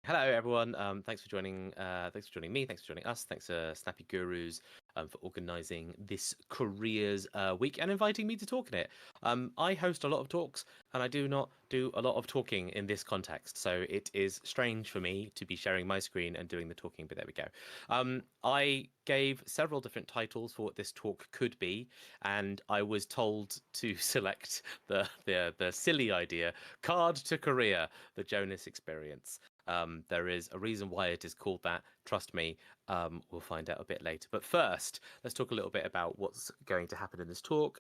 Hello, everyone. Thanks for joining. Thanks for joining me. Thanks for joining us. Thanks to Snappy Gurus for organising this careers week and inviting me to talk in it. I host a lot of talks, and I do not do a lot of talking in this context, so it is strange for me to be sharing my screen and doing the talking. But there we go. I gave several different titles for what this talk could be, and I was told to select the silly idea: Card to Career, the Jonas Experience. There is a reason why it is called that. Trust me, we'll find out a bit later. But first, let's talk a little bit about what's going to happen in this talk.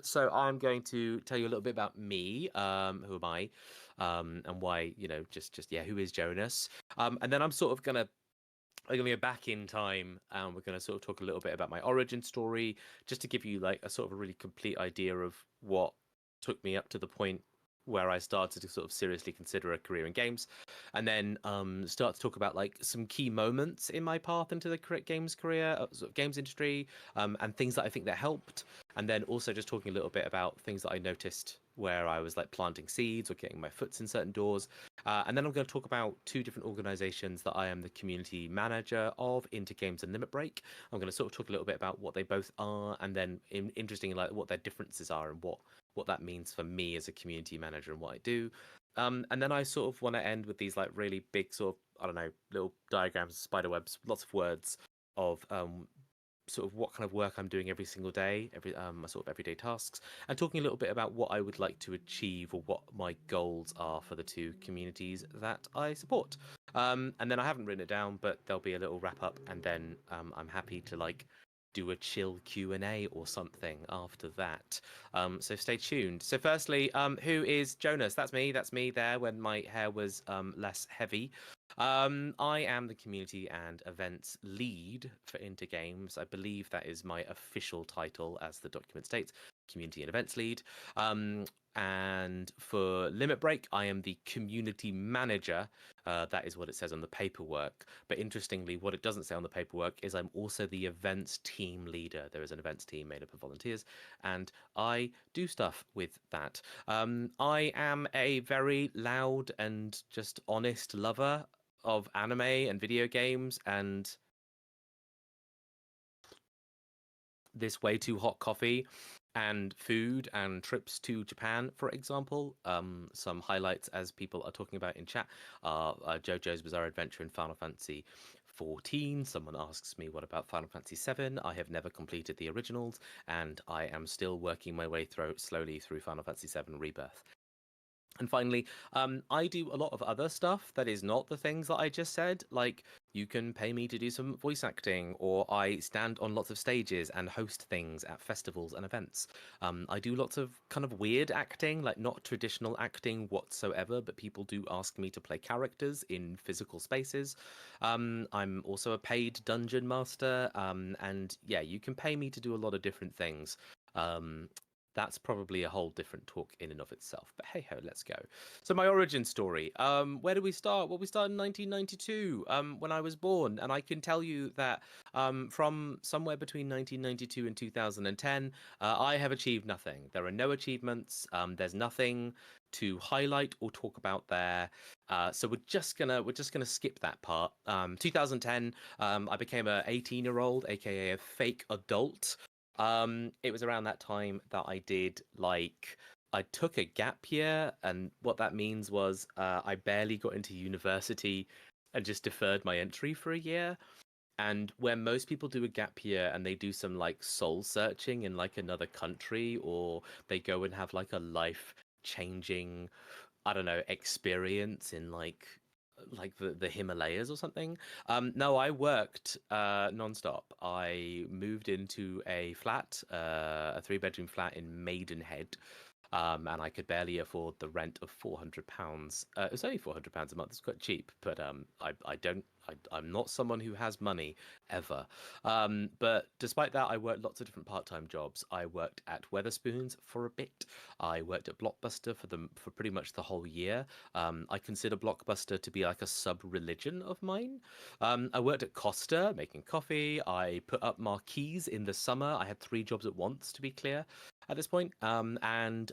So I'm going to tell you a little bit about me. Who am I? And why? Just yeah. Who is Jonas? And then I'm gonna go back in time, and we're gonna sort of talk a little bit about my origin story, just to give you like a sort of a really complete idea of what took me up to the point where I started to sort of seriously consider a career in games, and then start to talk about like some key moments in my path into the games career, sort of games industry, and things that I think that helped, and then also just talking a little bit about things that I noticed where I was like planting seeds or getting my foots in certain doors. And then I'm going to talk about two different organizations that I am the community manager of, Into Games and Limit Break. I'm going to sort of talk a little bit about what they both are, and then interestingly, like what their differences are and what that means for me as a community manager and what I do. And then I sort of want to end with these like really big sort of, I don't know, little diagrams, spider webs, lots of words of sort of what kind of work I'm doing every single day, my sort of everyday tasks, and talking a little bit about what I would like to achieve or what my goals are for the two communities that I support. And then I haven't written it down, but there'll be a little wrap up, and then I'm happy to like do a chill Q&A or something after that. So stay tuned. So firstly, who is Jonas? That's me. That's me there when my hair was less heavy. I am the community and events lead for Into Games. I believe that is my official title, as the document states, community and events lead. And for Limit Break, I am the community manager. That is what it says on the paperwork. But interestingly, what it doesn't say on the paperwork is I'm also the events team leader. There is an events team made up of volunteers, and I do stuff with that. I am a very loud and just honest lover of anime and video games and this way too hot coffee and food and trips to Japan, for example. Some highlights, as people are talking about in chat, are JoJo's Bizarre Adventure in Final Fantasy 14. Someone asks me, what about Final Fantasy 7? I have never completed the originals, and I am still working my way slowly through Final Fantasy 7 Rebirth. And finally, I do a lot of other stuff that is not the things that I just said. Like, you can pay me to do some voice acting, or I stand on lots of stages and host things at festivals and events. I do lots of kind of weird acting, like not traditional acting whatsoever, but people do ask me to play characters in physical spaces. I'm also a paid dungeon master, and yeah, you can pay me to do a lot of different things. That's probably a whole different talk in and of itself. But hey ho, let's go. So my origin story. Where did we start? Well, we started in 1992, when I was born, and I can tell you that from somewhere between 1992 and 2010, I have achieved nothing. There are no achievements. There's nothing to highlight or talk about there. So we're just gonna skip that part. 2010, I became a 18-year-old, aka a fake adult. It was around that time that I took a gap year, and what that means was I barely got into university and just deferred my entry for a year. And where most people do a gap year and they do some like soul searching in like another country, or they go and have like a life changing, I don't know, experience in like the Himalayas or something. No, I worked nonstop. I moved into a flat, a 3-bedroom flat in Maidenhead. And I could barely afford the rent of £400. It was only £400 a month. It's quite cheap, but I'm not someone who has money ever. But despite that, I worked lots of different part-time jobs. I worked at Weatherspoons for a bit. I worked at Blockbuster for pretty much the whole year. I consider Blockbuster to be like a sub-religion of mine. I worked at Costa making coffee. I put up marquees in the summer. I had 3 jobs at once, to be clear, at this point. And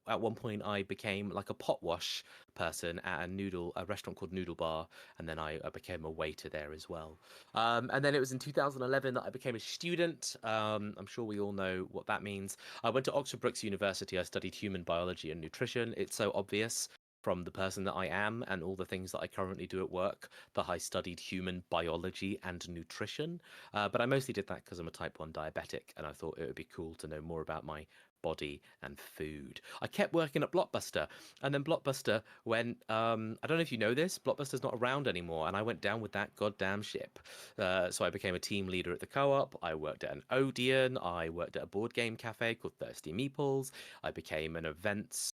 at one point I became like a pot wash person at a restaurant called Noodle Bar, and then I became a waiter there as well. And then it was in 2011 that I became a student. I'm sure we all know what that means. I went to Oxford Brookes University. I studied human biology and nutrition. It's so obvious from the person that I am and all the things that I currently do at work that I studied human biology and nutrition. But I mostly did that because I'm a type 1 diabetic, and I thought it would be cool to know more about my body and food. I kept working at Blockbuster, and then Blockbuster went. I don't know if you know this. Blockbuster's not around anymore, and I went down with that goddamn ship. So I became a team leader at the co-op. I worked at an Odeon. I worked at a board game cafe called Thirsty Meeples. I became an events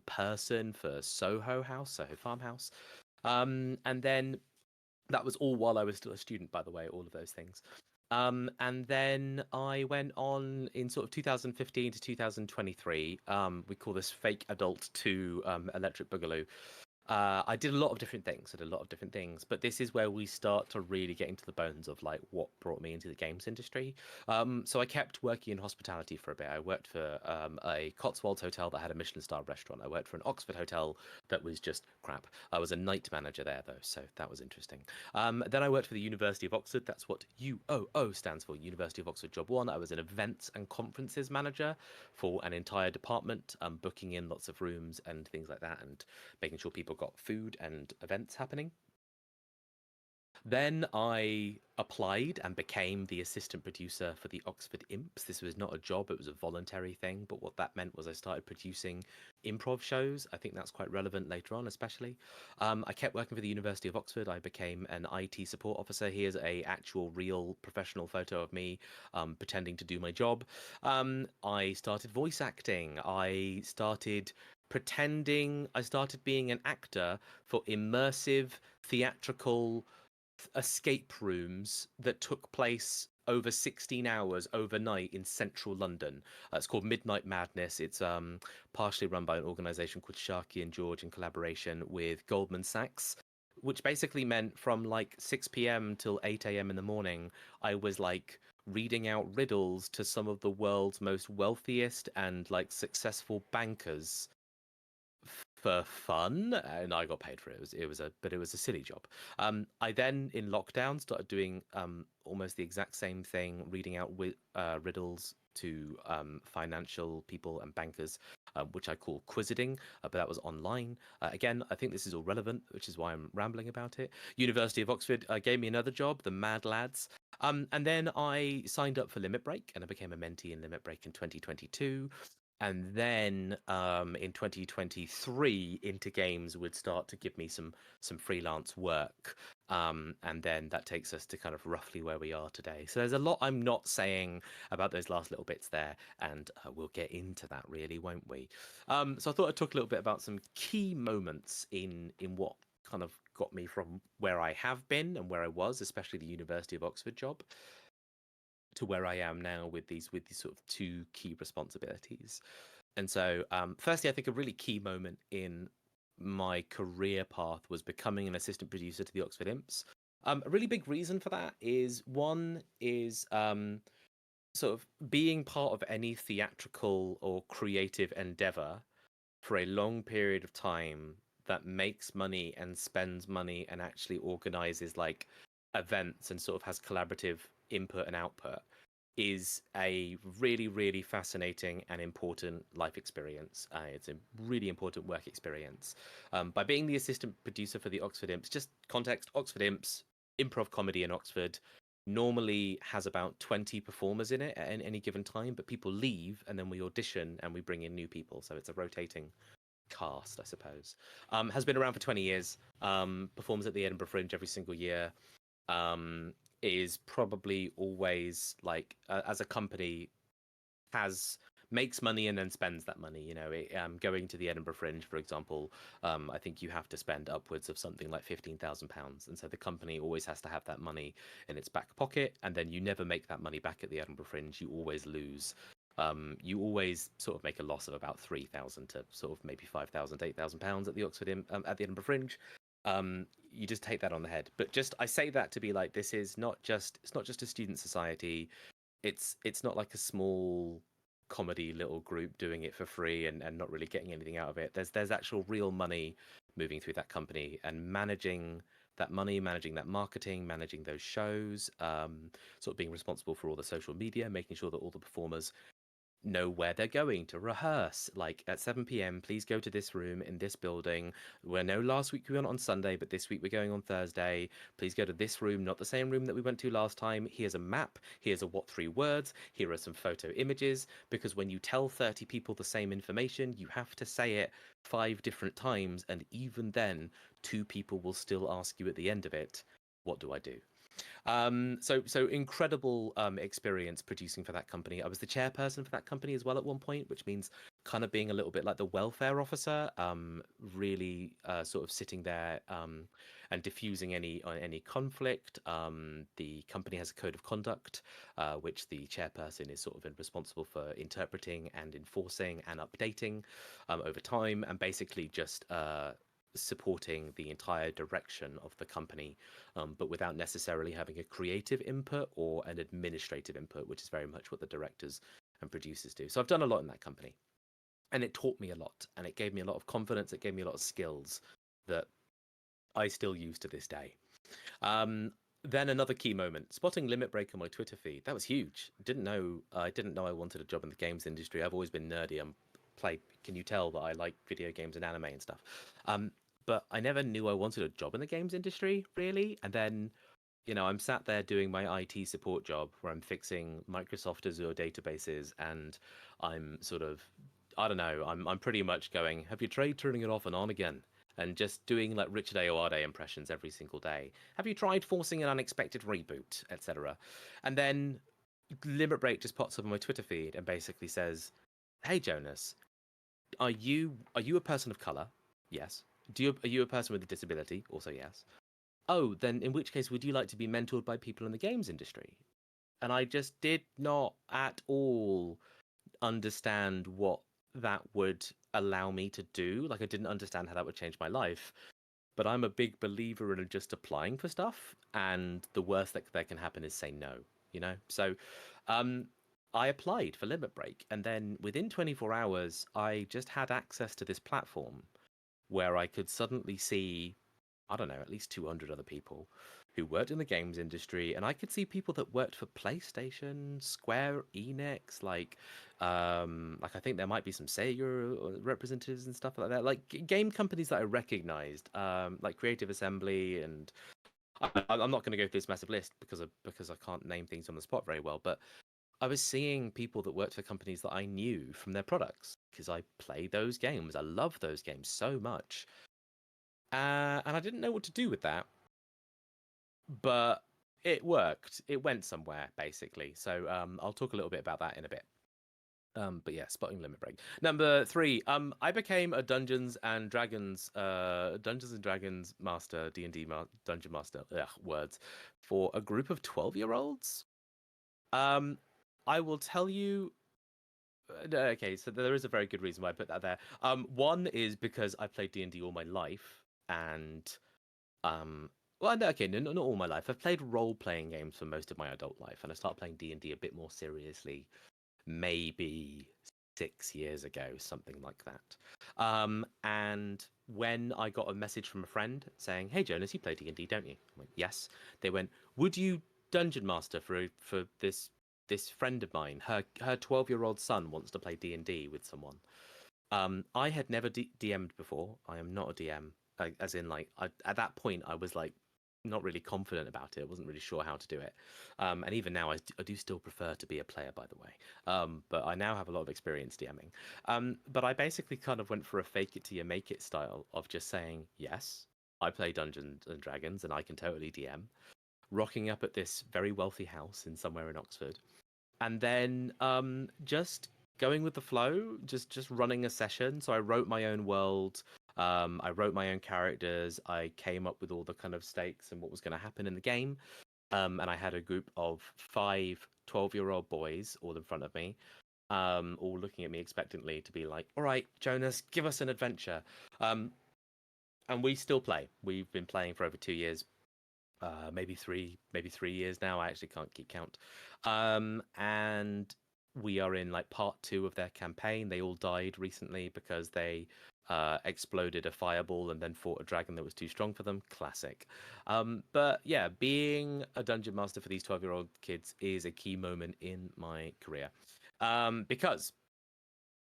person for Soho Farmhouse. And then that was all while I was still a student, by the way, all of those things. And then I went on in sort of 2015 to 2023. We call this Fake Adult to Electric Boogaloo. I did a lot of different things. I did a lot of different things, but this is where we start to really get into the bones of like what brought me into the games industry. So I kept working in hospitality for a bit. I worked for a Cotswolds hotel that had a Michelin star restaurant. I worked for an Oxford hotel that was just crap. I was a night manager there though, so that was interesting. Then I worked for the University of Oxford. That's what UOO stands for, University of Oxford Job 1. I was an events and conferences manager for an entire department, booking in lots of rooms and things like that, and making sure people got food and events happening. Then I applied and became the assistant producer for the Oxford Imps. This was not a job, it was a voluntary thing, but what that meant was I started producing improv shows. I think that's quite relevant later on, especially. I kept working for the University of Oxford. I became an IT support officer. Here's a actual, real, professional photo of me pretending to do my job. I started voice acting. I started being an actor for immersive theatrical escape rooms that took place over 16 hours overnight in central London. It's called Midnight Madness. It's partially run by an organization called Sharky and George in collaboration with Goldman Sachs, which basically meant from like 6 p.m. till 8 a.m. in the morning, I was like reading out riddles to some of the world's most wealthiest and like successful bankers for fun, and I got paid for it. It was a silly job. I then in lockdown started doing almost the exact same thing, reading out riddles to financial people and bankers, which I call quizziting, but that was online. Again, I think this is all relevant, which is why I'm rambling about it. University of Oxford gave me another job, the Mad Lads. And then I signed up for Limit Break, and I became a mentee in Limit Break in 2022. And then in 2023, Into Games would start to give me some freelance work, and then that takes us to kind of roughly where we are today. So there's a lot I'm not saying about those last little bits there, and we'll get into that, really, won't we? So I thought I'd talk a little bit about some key moments in what kind of got me from where I have been and where I was, especially the University of Oxford job, to where I am now with these sort of two key responsibilities. And so, firstly, I think a really key moment in my career path was becoming an assistant producer to the Oxford Imps. A really big reason for that is one is sort of being part of any theatrical or creative endeavor for a long period of time that makes money and spends money and actually organizes like events and sort of has collaborative input and output is a really, really fascinating and important life experience. It's a really important work experience. By being the assistant producer for the Oxford Imps, just context, Oxford Imps, improv comedy in Oxford, normally has about 20 performers in it at any given time, but people leave and then we audition and we bring in new people. So it's a rotating cast, I suppose. Has been around for 20 years, performs at the Edinburgh Fringe every single year. Is probably always like as a company makes money and then spends that money. Going to the Edinburgh Fringe, for example, I think you have to spend upwards of something like £15,000, and so the company always has to have that money in its back pocket, and then you never make that money back at the Edinburgh Fringe. You always lose. You always sort of make a loss of about 3,000 to sort of maybe 5,000, 8,000 pounds at the at the Edinburgh Fringe. You just take that on the head. But just I say that to be like, it's not just a student society. It's not like a small comedy little group doing it for free and not really getting anything out of it. There's actual real money moving through that company, and managing that money, managing that marketing, managing those shows, sort of being responsible for all the social media, making sure that all the performers know where they're going to rehearse. Like at 7 p.m., please go to this room in this building. We know last week we went on Sunday, but this week we're going on Thursday. Please go to this room, not the same room that we went to last time. Here's a map. Here's a what three words. Here are some photo images. Because when you tell 30 people the same information, you have to say it 5 different times. And even then, 2 people will still ask you at the end of it, what do I do? So incredible experience producing for that company. I was the chairperson for that company as well at one point, which means kind of being a little bit like the welfare officer, really sort of sitting there and diffusing any conflict. The company has a code of conduct, which the chairperson is sort of responsible for interpreting and enforcing and updating over time, and basically just supporting the entire direction of the company, but without necessarily having a creative input or an administrative input, which is very much what the directors and producers do. So I've done a lot in that company, and it taught me a lot, and it gave me a lot of confidence. It gave me a lot of skills that I still use to this day. Then another key moment, spotting Limit Break on my Twitter feed. That was huge. I didn't know I wanted a job in the games industry. I've always been nerdy. Can you tell that I like video games and anime and stuff? But I never knew I wanted a job in the games industry, really. And then, I'm sat there doing my IT support job where I'm fixing Microsoft Azure databases, and I'm sort of, I don't know, I'm pretty much going, have you tried turning it off and on again? And just doing like Richard Ayoade impressions every single day. Have you tried forcing an unexpected reboot, etc.? And then Limit Break just pops up on my Twitter feed and basically says, "Hey Jonas, are you a person of color? Yes. Are you a person with a disability? Also yes. Oh, then in which case would you like to be mentored by people in the games industry?" And I just did not at all understand what that would allow me to do. Like, I didn't understand how that would change my life. But I'm a big believer in just applying for stuff, and the worst that can happen is say no. So I applied for Limit Break, and then within 24 hours, I just had access to this platform where I could suddenly see, I don't know, at least 200 other people who worked in the games industry, and I could see people that worked for PlayStation, Square Enix, like I think there might be some Sega representatives and stuff like that, like game companies that I recognized, like Creative Assembly, and I'm not going to go through this massive list because I can't name things on the spot very well, but I was seeing people that worked for companies that I knew from their products because I play those games. I love those games so much. And I didn't know what to do with that, but it worked. It went somewhere, basically. So I'll talk a little bit about that in a bit. But yeah, spotting Limit Break. Number 3, I became a Dungeons and Dragons Master, D&D Dungeon Master, words, for a group of 12-year-olds. I will tell you. Okay, so there is a very good reason why I put that there. One is because I played D&D all my life, and well, no, okay, no, not all my life. I've played role-playing games for most of my adult life, and I started playing D&D a bit more seriously maybe 6 years ago, something like that. And when I got a message from a friend saying, "Hey Jonas, you play D&D, don't you?" I went, "Yes." They went, "Would you dungeon master for this friend of mine? Her 12-year-old son wants to play D&D with someone." I had never DM'd before. I am not a DM. As in, like, at that point, I was like not really confident about it. I wasn't really sure how to do it. And even now, I do still prefer to be a player, by the way. But I now have a lot of experience DMing. But I basically kind of went for a fake it till you make it style of just saying, yes, I play Dungeons and Dragons and I can totally DM. Rocking up at this very wealthy house in somewhere in Oxford. And then just going with the flow, just running a session. So I wrote my own world. I wrote my own characters. I came up with all the kind of stakes and what was going to happen in the game. And I had a group of 5 12-year-old boys all in front of me, all looking at me expectantly to be like, "All right, Jonas, give us an adventure." And we still play. We've been playing for over 2 years. Maybe 3 years now. I actually can't keep count. And we are in like part 2 of their campaign. They all died recently because they exploded a fireball and then fought a dragon that was too strong for them. Classic. But yeah, being a dungeon master for these 12-year-old kids is a key moment in my career. Because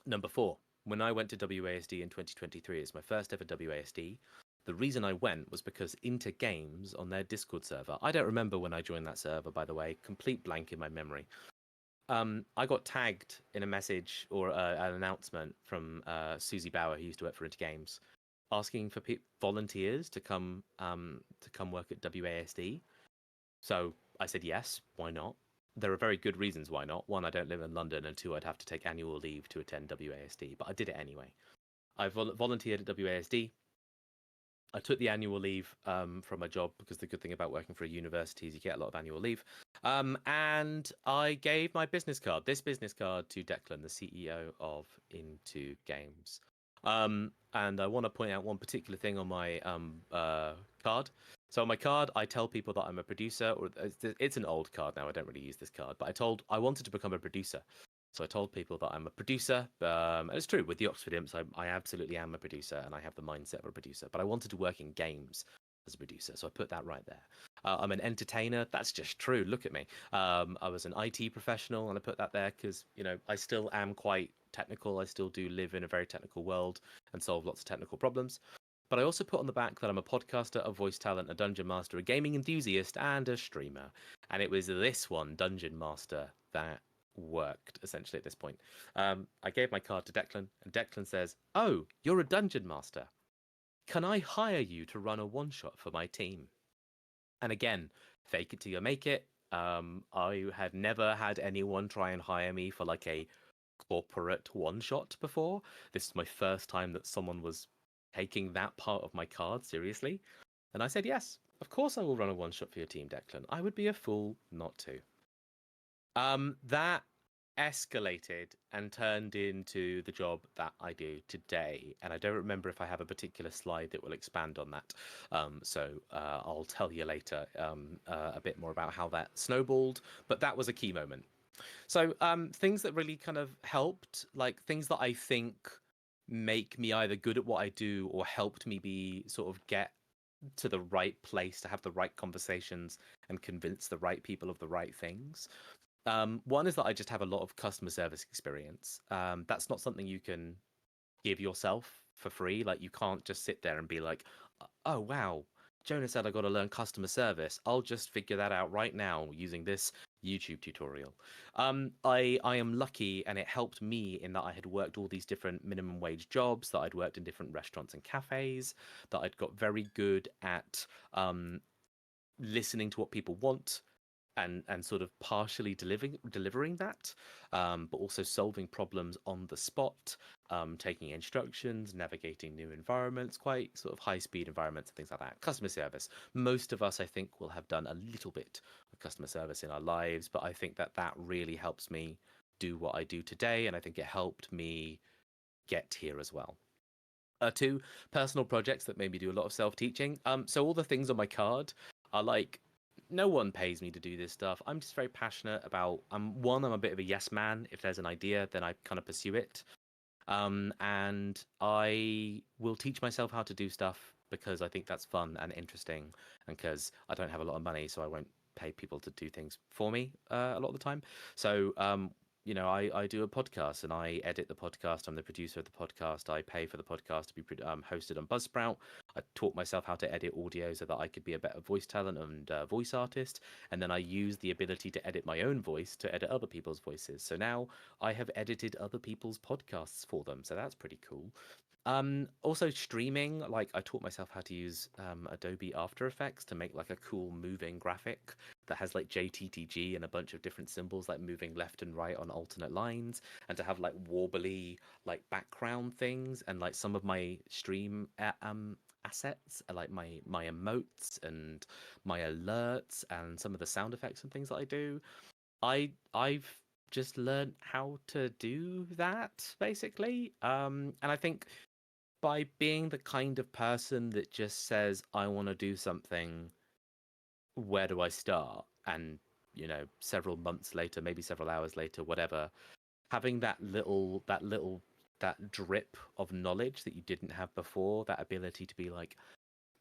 number 4, when I went to WASD in 2023, it's my first ever WASD. The reason I went was because Inter Games on their Discord server, I don't remember when I joined that server, by the way, complete blank in my memory. I got tagged in a message or an announcement from Susie Bauer, who used to work for Inter Games, asking for volunteers to come work at WASD. So I said yes, why not? There are very good reasons why not. One, I don't live in London, and two, I'd have to take annual leave to attend WASD, but I did it anyway. I volunteered at WASD. I took the annual leave from my job because the good thing about working for a university is you get a lot of annual leave. And I gave my business card, this business card, to Declan, the CEO of Into Games. And I want to point out one particular thing on my card. So on my card, I tell people that I'm a producer, or it's an old card now. I don't really use this card, but I wanted to become a producer. So I told people that I'm a producer. And it's true, with the Oxford Imps, I absolutely am a producer, and I have the mindset of a producer. But I wanted to work in games as a producer, so I put that right there. I'm an entertainer. That's just true. Look at me. I was an IT professional, and I put that there because, I still am quite technical. I still do live in a very technical world and solve lots of technical problems. But I also put on the back that I'm a podcaster, a voice talent, a dungeon master, a gaming enthusiast, and a streamer. And it was this one, Dungeon Master, that worked essentially at this point. I gave my card to Declan, and Declan says, "Oh, you're a dungeon master. Can I hire you to run a one shot for my team?" And again, fake it till you make it. I had never had anyone try and hire me for like a corporate one shot before. This is my first time that someone was taking that part of my card seriously. And I said, yes, of course I will run a one shot for your team, Declan. I would be a fool not to. That escalated and turned into the job that I do today. And I don't remember if I have a particular slide that will expand on that. So I'll tell you later a bit more about how that snowballed. But that was a key moment. So things that really kind of helped, like things that I think make me either good at what I do or helped me be sort of get to the right place to have the right conversations and convince the right people of the right things. One is that I just have a lot of customer service experience. That's not something you can give yourself for free. Like, you can't just sit there and be like, oh, wow, Jonas said I got to learn customer service. I'll just figure that out right now using this YouTube tutorial. I am lucky, and it helped me in that I had worked all these different minimum wage jobs, that I'd worked in different restaurants and cafes, that I'd got very good at listening to what people want, and sort of partially delivering that, but also solving problems on the spot, taking instructions, navigating new environments, quite sort of high-speed environments and things like that. Customer service. Most of us, I think, will have done a little bit of customer service in our lives, but I think that really helps me do what I do today, and I think it helped me get here as well. 2 personal projects that made me do a lot of self-teaching. So all the things on my card are like, no one pays me to do this stuff. I'm just very passionate about. I'm a bit of a yes man. If there's an idea, then I kind of pursue it. And I will teach myself how to do stuff because I think that's fun and interesting, and because I don't have a lot of money, so I won't pay people to do things for me a lot of the time. So I do a podcast and I edit the podcast. I'm the producer of the podcast. I pay for the podcast to be hosted on Buzzsprout. I taught myself how to edit audio so that I could be a better voice talent and voice artist. And then I use the ability to edit my own voice to edit other people's voices. So now I have edited other people's podcasts for them. So that's pretty cool. Also streaming, like I taught myself how to use Adobe After Effects to make like a cool moving graphic that has like JTTG and a bunch of different symbols like moving left and right on alternate lines, and to have like warbly like background things, and like some of my stream assets are like my emotes and my alerts and some of the sound effects and things that I do. I've just learned how to do that basically. And I think by being the kind of person that just says, I want to do something, where do I start? And, several months later, maybe several hours later, whatever, having that drip of knowledge that you didn't have before, that ability to be like,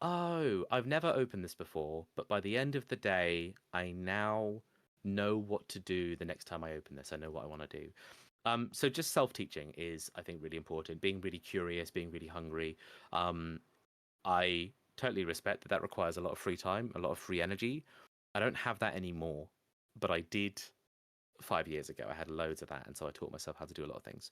oh, I've never opened this before, but by the end of the day, I now know what to do the next time I open this. I know what I want to do. So just self-teaching is, I think, really important. Being really curious, being really hungry. Um, I totally respect that that requires a lot of free time, a lot of free energy. I don't have that anymore, but I did 5 years ago. I had loads of that, and so I taught myself how to do a lot of things.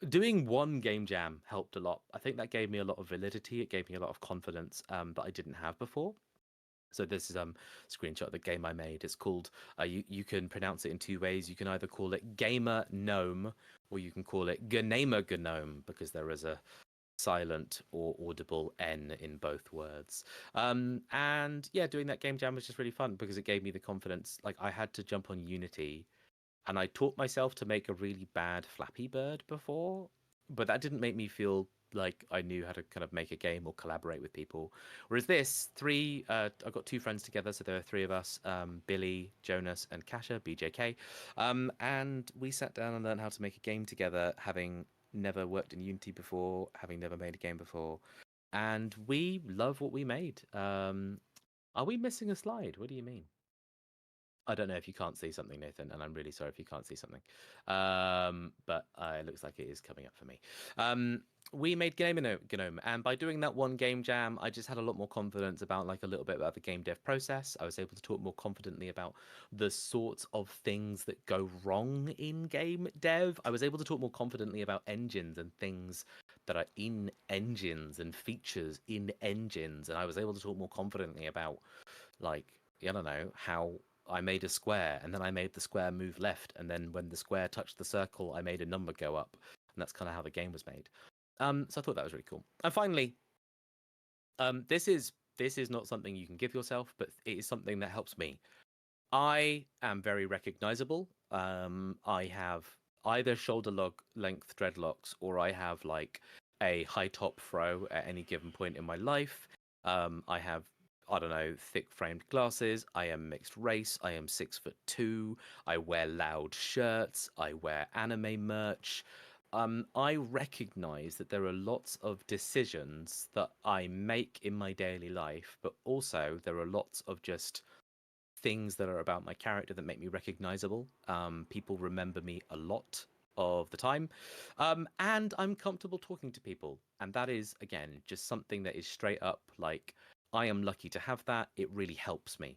Doing one game jam helped a lot. I think that gave me a lot of validity. It gave me a lot of confidence that I didn't have before. So this is screenshot of the game I made. It's called you can pronounce it in two ways. You can either call it Gamer Gnome or you can call it Gamer Gnome because there is a silent or audible N in both words. And yeah, doing that game jam was just really fun because it gave me the confidence. Like I had to jump on Unity and I taught myself to make a really bad Flappy Bird before, but that didn't make me feel like I knew how to kind of make a game or collaborate with people. Whereas this, I've got two friends together, so there are three of us, Billy, Jonas, and Kasha, BJK, and we sat down and learned how to make a game together, having never worked in Unity before, having never made a game before, and we love what we made. Are we missing a slide? What do you mean? I don't know if you can't see something, Nathan, and I'm really sorry if you can't see something. But it looks like it is coming up for me. We made Gnome, and by doing that one game jam, I just had a lot more confidence about like a little bit about the game dev process. I was able to talk more confidently about the sorts of things that go wrong in game dev. I was able to talk more confidently about engines and things that are in engines and features in engines, and I was able to talk more confidently about like I don't know how I made a square and then I made the square move left, and then when the square touched the circle, I made a number go up, and that's kind of how the game was made. So I thought that was really cool. And finally, this is not something you can give yourself, but it is something that helps me. I am very recognizable. I have either shoulder length dreadlocks or I have like a high top fro at any given point in my life. I have, I don't know, thick framed glasses. I am mixed race. I am 6'2". I wear loud shirts. I wear anime merch. I recognize that there are lots of decisions that I make in my daily life, but also there are lots of just things that are about my character that make me recognizable. People remember me a lot of the time. And I'm comfortable talking to people. And that is, again, just something that is straight up like, I am lucky to have that. It really helps me.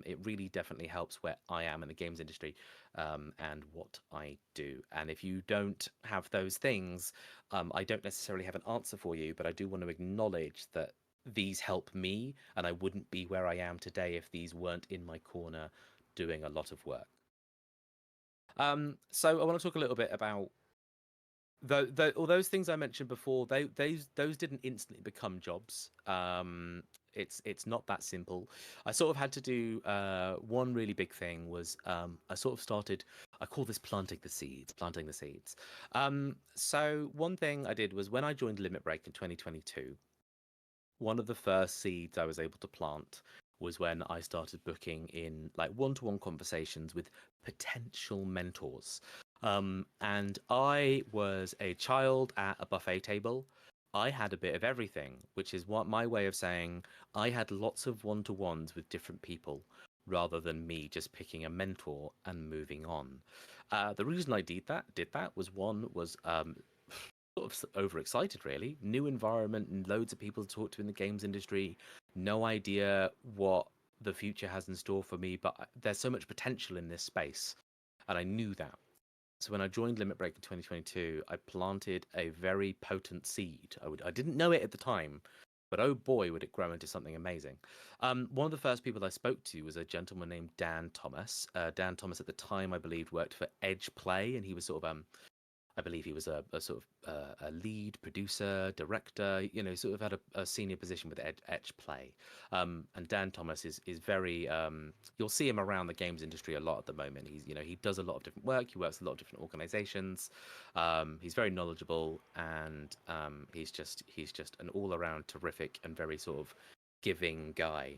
It really definitely helps where I am in the games industry and what I do. And if you don't have those things, I don't necessarily have an answer for you, but I do want to acknowledge that these help me, and I wouldn't be where I am today if these weren't in my corner doing a lot of work. So I want to talk a little bit about all those things I mentioned before. Those didn't instantly become jobs. It's not that simple. I sort of had to do one really big thing was I sort of started. I call this planting the seeds. Planting the seeds. So one thing I did was when I joined Limit Break in 2022. One of the first seeds I was able to plant was when I started booking in like one-to-one conversations with potential mentors. And I was a child at a buffet table. I had a bit of everything, which is what my way of saying I had lots of one-to-ones with different people rather than me just picking a mentor and moving on. The reason I did that was one was sort of overexcited, really. New environment and loads of people to talk to in the games industry. No idea what the future has in store for me, but there's so much potential in this space, and I knew that. So when I joined Limit Break in 2022, I planted a very potent seed. I didn't know it at the time, but oh boy, would it grow into something amazing. One of the first people I spoke to was a gentleman named Dan Thomas. Dan Thomas at the time, I believe, worked for Edge Play, and he was sort of I believe he was a sort of a lead producer, director, sort of had a senior position with Edge Play. And Dan Thomas is very, you'll see him around the games industry a lot at the moment. He does a lot of different work. He works with a lot of different organizations. He's very knowledgeable, and he's just an all around terrific and very sort of giving guy.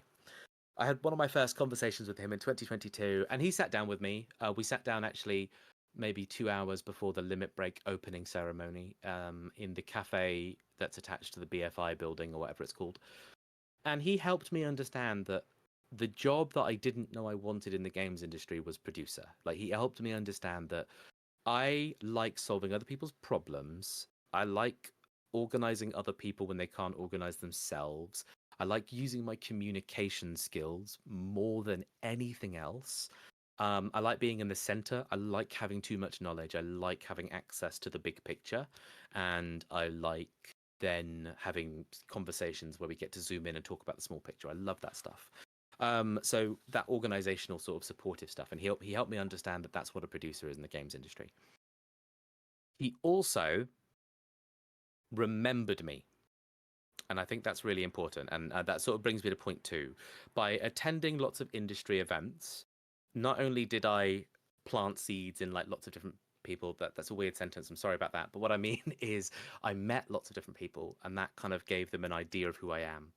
I had one of my first conversations with him in 2022, and he sat down with me. We sat down actually maybe 2 hours before the Limit Break opening ceremony in the cafe that's attached to the BFI building or whatever it's called. And he helped me understand that the job that I didn't know I wanted in the games industry was producer. Like, he helped me understand that I like solving other people's problems. I like organizing other people when they can't organize themselves. I like using my communication skills more than anything else. I like being in the center. I like having too much knowledge. I like having access to the big picture. And I like then having conversations where we get to zoom in and talk about the small picture. I love that stuff. So that organizational sort of supportive stuff. And he helped me understand that that's what a producer is in the games industry. He also remembered me. And I think that's really important. And that sort of brings me to point two. By attending lots of industry events, not only did I plant seeds in like lots of different people, that's a weird sentence. I'm sorry about that. But what I mean is I met lots of different people, and that kind of gave them an idea of who I am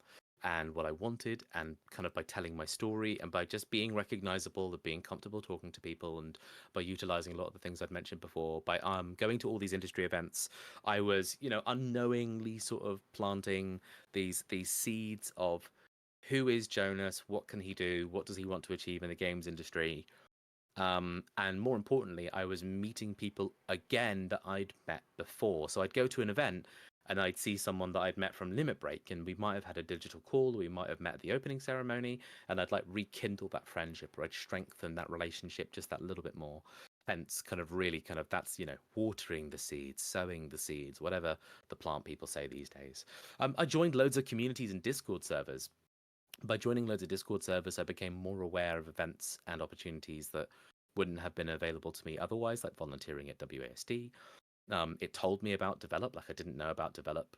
and what I wanted, and kind of by telling my story and by just being recognizable, of being comfortable talking to people, and by utilizing a lot of the things I'd mentioned before, by going to all these industry events, I was, unknowingly sort of planting these seeds of who is Jonas, what can he do, what does he want to achieve in the games industry, and more importantly, I was meeting people again that I'd met before. So I'd go to an event and I'd see someone that I'd met from Limit Break, and we might have had a digital call, or we might have met at the opening ceremony, and I'd like rekindle that friendship, or I'd strengthen that relationship just that little bit more. Hence, kind of really kind of that's, watering the seeds, sowing the seeds, whatever the plant people say these days. I joined loads of communities and Discord servers. By joining loads of Discord servers, I became more aware of events and opportunities that wouldn't have been available to me otherwise, like volunteering at WASD. It told me about Develop, like I didn't know about Develop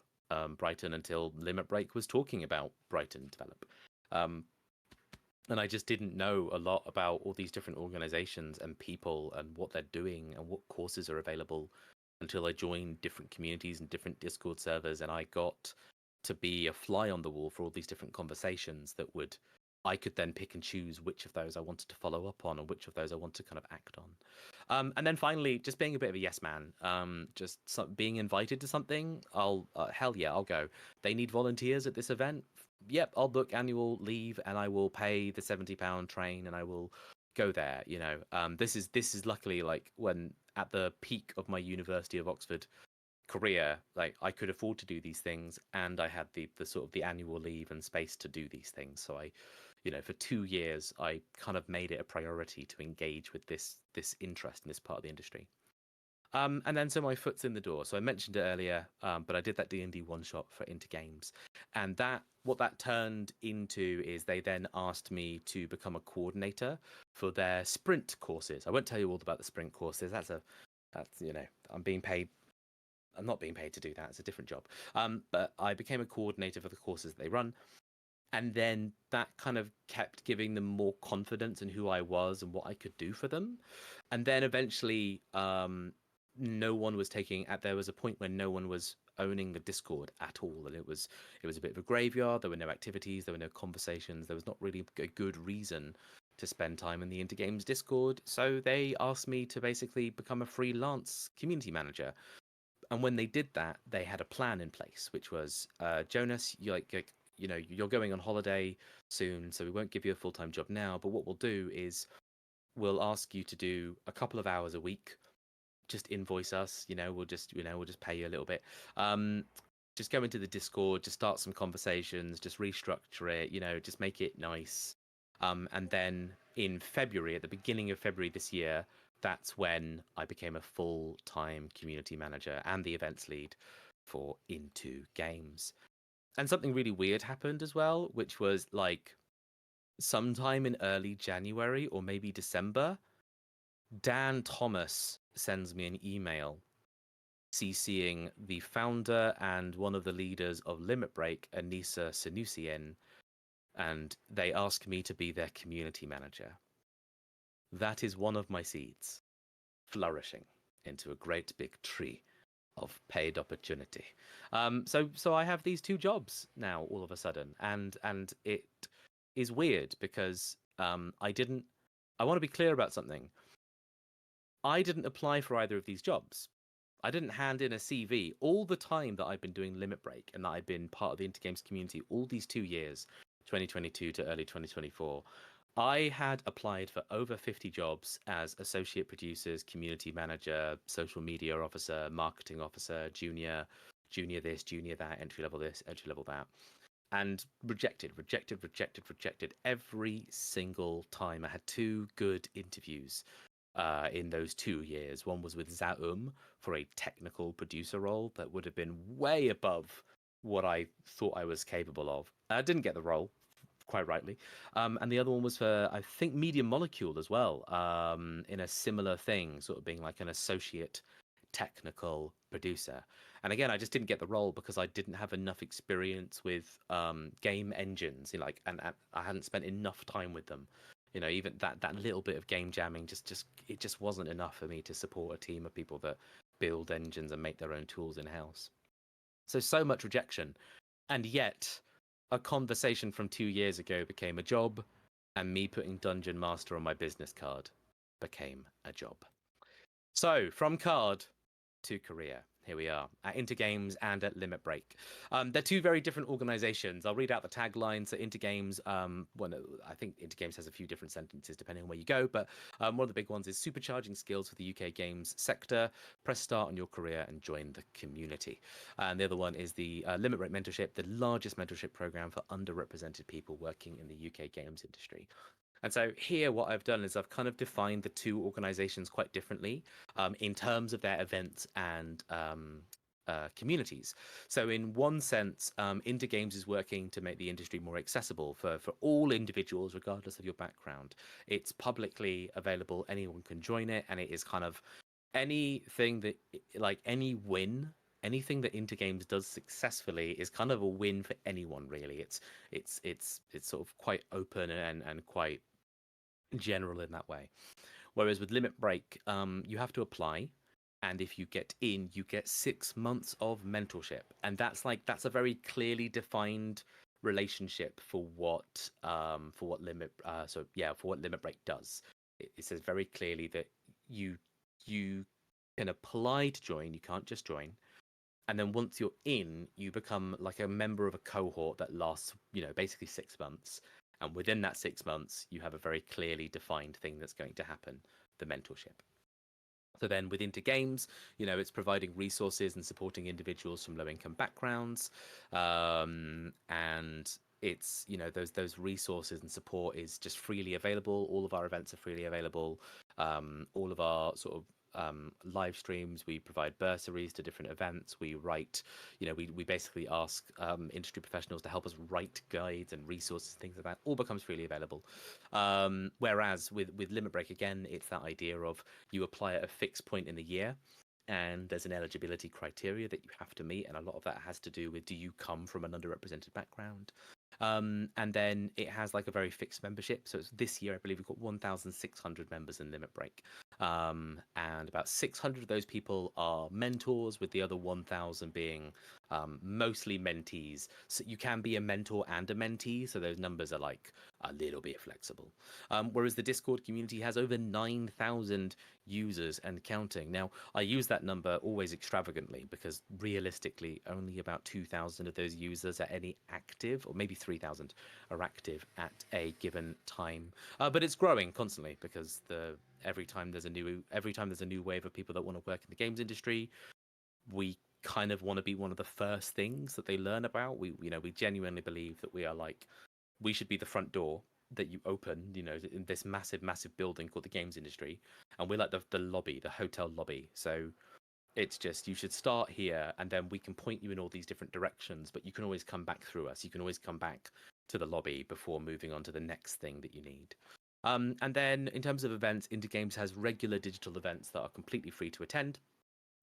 Brighton until Limit Break was talking about Brighton Develop. And I just didn't know a lot about all these different organizations and people and what they're doing and what courses are available until I joined different communities and different Discord servers, and I got to be a fly on the wall for all these different conversations that I could then pick and choose which of those I wanted to follow up on and which of those I want to kind of act on. And then finally, just being a bit of a yes man, being invited to something, hell yeah, I'll go. They need volunteers at this event. Yep, I'll book annual leave and I will pay the £70 train and I will go there. This is luckily like when at the peak of my University of Oxford career, like I could afford to do these things, and I had the sort of the annual leave and space to do these things. So I, for 2 years, I kind of made it a priority to engage with this interest in this part of the industry. And then so my foot's in the door. So I mentioned it earlier, but I did that D&D one shot for Into Games, and what that turned into is they then asked me to become a coordinator for their sprint courses. I won't tell you all about the sprint courses. That's I'm not being paid to do that. It's a different job. But I became a coordinator for the courses that they run. And then that kind of kept giving them more confidence in who I was and what I could do for them. And then eventually, no one was there was a point when no one was owning the Discord at all. And it was a bit of a graveyard. There were no activities. There were no conversations. There was not really a good reason to spend time in the Into Games Discord. So they asked me to basically become a freelance community manager. And when they did that, they had a plan in place, which was, Jonas, you're going on holiday soon, so we won't give you a full-time job now. But what we'll do is we'll ask you to do a couple of hours a week. Just invoice us. We'll just pay you a little bit. Just go into the Discord, just start some conversations, just restructure it. Just make it nice. And then in February, at the beginning of February this year, that's when I became a full-time community manager and the events lead for Into Games. And something really weird happened as well, which was like sometime in early January or maybe December, Dan Thomas sends me an email CCing the founder and one of the leaders of Limit Break, Anissa Sanusian, and they ask me to be their community manager. That is one of my seeds flourishing into a great big tree of paid opportunity. So I have these two jobs now all of a sudden, and it is weird because I want to be clear about something. I didn't apply for either of these jobs. I didn't hand in a CV. All the time that I've been doing Limit Break and that I've been part of the Intergames community, all these 2 years, 2022 to early 2024, I had applied for over 50 jobs as associate producers, community manager, social media officer, marketing officer, junior this, junior that, entry level this, entry level that, and rejected every single time. I had two good interviews in those 2 years. One was with Zaum for a technical producer role that would have been way above what I thought I was capable of. I didn't get the role, quite rightly. And the other one was for, I think, Medium Molecule as well, in a similar thing, sort of being like an associate technical producer. And again, I just didn't get the role because I didn't have enough experience with game engines. You know, like, and I hadn't spent enough time with them. You know, even that little bit of game jamming it just wasn't enough for me to support a team of people that build engines and make their own tools in house. So much rejection, and yet a conversation from 2 years ago became a job, and me putting Dungeon Master on my business card became a job. So from card to career. Here we are at Intergames and at Limit Break. They're two very different organizations. I'll read out the taglines. So Intergames, I think Intergames has a few different sentences depending on where you go, but one of the big ones is supercharging skills for the UK games sector. Press start on your career and join the community. And the other one is the Limit Break Mentorship, the largest mentorship program for underrepresented people working in the UK games industry. And so here, what I've done is I've kind of defined the two organizations quite differently in terms of their events and communities. So in one sense, Intergames is working to make the industry more accessible for all individuals, regardless of your background. It's publicly available. Anyone can join it. And it is kind of anything that, like any win, anything that Intergames does successfully is kind of a win for anyone, really. It's sort of quite open and quite general in that way. Whereas with Limit Break, you have to apply, and if you get in, you get 6 months of mentorship, and that's a very clearly defined relationship for what Limit Break does. It says very clearly that you can apply to join. You can't just join. And then once you're in, you become like a member of a cohort that lasts, basically 6 months. And within that 6 months, you have a very clearly defined thing that's going to happen, the mentorship. So then with Intergames, it's providing resources and supporting individuals from low-income backgrounds. And it's, those resources and support is just freely available. All of our events are freely available. All of our sort of live streams, we provide bursaries to different events. We write, we basically ask industry professionals to help us write guides and resources, things like that. All becomes freely available. Whereas with Limit Break, again, it's that idea of you apply at a fixed point in the year, and there's an eligibility criteria that you have to meet, and a lot of that has to do with, do you come from an underrepresented background? And then it has like a very fixed membership. So it's this year, I believe we've got 1,600 members in Limit Break. And about 600 of those people are mentors, with the other 1,000 being mostly mentees. So you can be a mentor and a mentee. So those numbers are like a little bit flexible. Whereas the Discord community has over 9,000 users and counting. Now, I use that number always extravagantly because realistically, only about 2,000 of those users are any active, or maybe 3,000 are active at a given time. But it's growing constantly because every time there's a new wave of people that want to work in the games industry, we kind of want to be one of the first things that they learn about. We genuinely believe that we should be the front door that you open, in this massive building called the games industry, and we're like the lobby, the hotel lobby. So it's just, you should start here, and then we can point you in all these different directions, but you can always come back through us. You can always come back to the lobby before moving on to the next thing that you need. And then in terms of events, Intergames has regular digital events that are completely free to attend.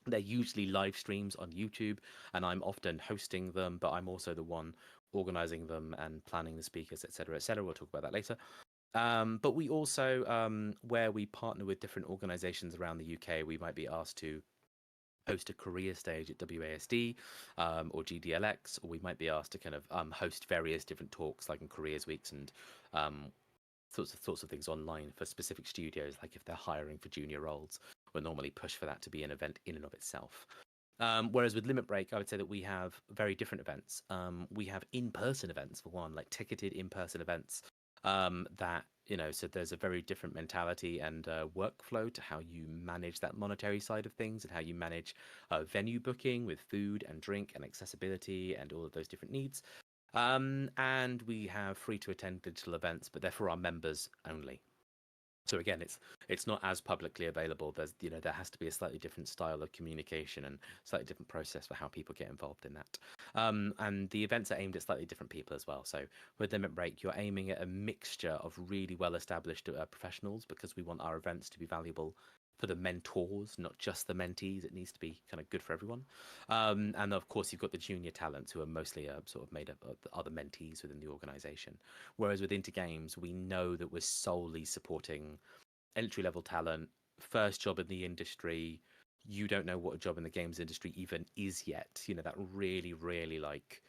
They're usually live streams on YouTube, and I'm often hosting them, but I'm also the one organizing them and planning the speakers, etc., etc. We'll talk about that later. But we also, where we partner with different organizations around the UK, we might be asked to host a career stage at WASD or GDLX, or we might be asked to kind of host various different talks, like in Careers Weeks and sorts of things online for specific studios, like if they're hiring for junior roles. would normally push for that to be an event in and of itself. Whereas with Limit Break, I would say that we have very different events. We have in-person events for one, like ticketed in-person events. That so there's a very different mentality and workflow to how you manage that monetary side of things and how you manage venue booking with food and drink and accessibility and all of those different needs. And we have free to attend digital events, but they're for our members only. So again, it's not as publicly available. There's there has to be a slightly different style of communication and slightly different process for how people get involved in that. And the events are aimed at slightly different people as well. So with Limit Break, you're aiming at a mixture of really well established professionals, because we want our events to be valuable for the mentors, not just the mentees. It needs to be kind of good for everyone. And of course, you've got the junior talents, who are mostly sort of made up of the other mentees within the organization. Whereas with Intergames, we know that we're solely supporting entry level talent, first job in the industry. You don't know what a job in the games industry even is yet. That really, really like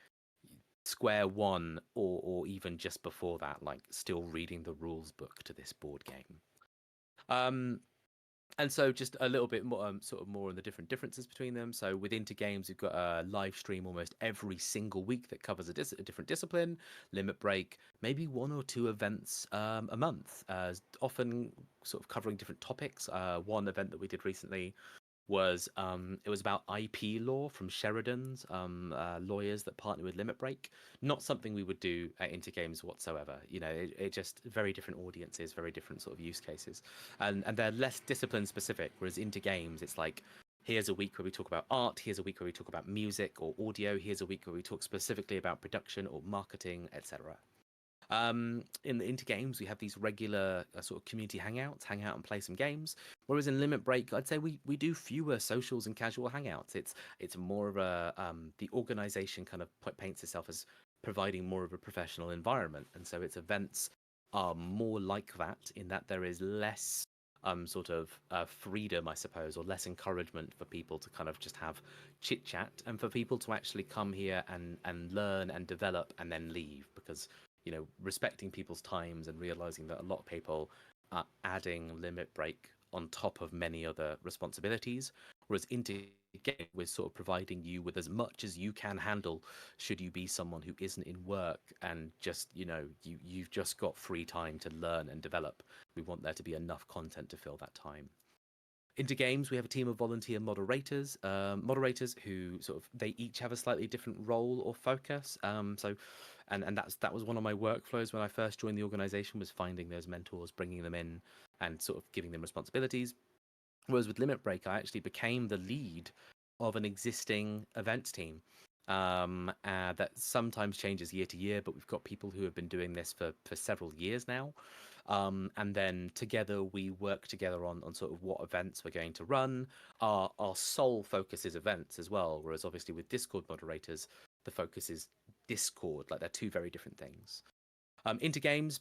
square one, or even just before that, like still reading the rules book to this board game. And so just a little bit more, sort of more on the differences between them. So with Intergames, we've got a live stream almost every single week that covers a different discipline. Limit Break, maybe one or two events a month, often sort of covering different topics. One event that we did recently was it was about IP law from Sheridan's lawyers that partner with Limit Break. Not something we would do at Intergames whatsoever. It just very different audiences, very different sort of use cases, and they're less discipline specific. Whereas Intergames, it's like, here's a week where we talk about art, here's a week where we talk about music or audio, here's a week where we talk specifically about production or marketing, etc. In the Intergames, we have these regular sort of community hangouts, hang out and play some games. Whereas in Limit Break, I'd say we do fewer socials and casual hangouts. It's more of a the organization kind of paints itself as providing more of a professional environment, and so its events are more like that, in that there is less sort of freedom, I suppose, or less encouragement for people to kind of just have chit chat, and for people to actually come here and learn and develop and then leave, because respecting people's times and realizing that a lot of people are adding Limit Break on top of many other responsibilities, whereas Intergame, we're sort of providing you with as much as you can handle should you be someone who isn't in work and just you've just got free time to learn and develop. We want there to be enough content to fill that time. Intergames, we have a team of volunteer moderators, moderators who sort of, they each have a slightly different role or focus. And that was one of my workflows when I first joined the organization, was finding those mentors, bringing them in, and sort of giving them responsibilities. Whereas with Limit Break, I actually became the lead of an existing events team that sometimes changes year to year, but we've got people who have been doing this for several years now. And then together we work together on sort of what events we're going to run. Our sole focus is events as well, whereas obviously with Discord moderators, the focus is Discord. Like, they're two very different things. Intergames,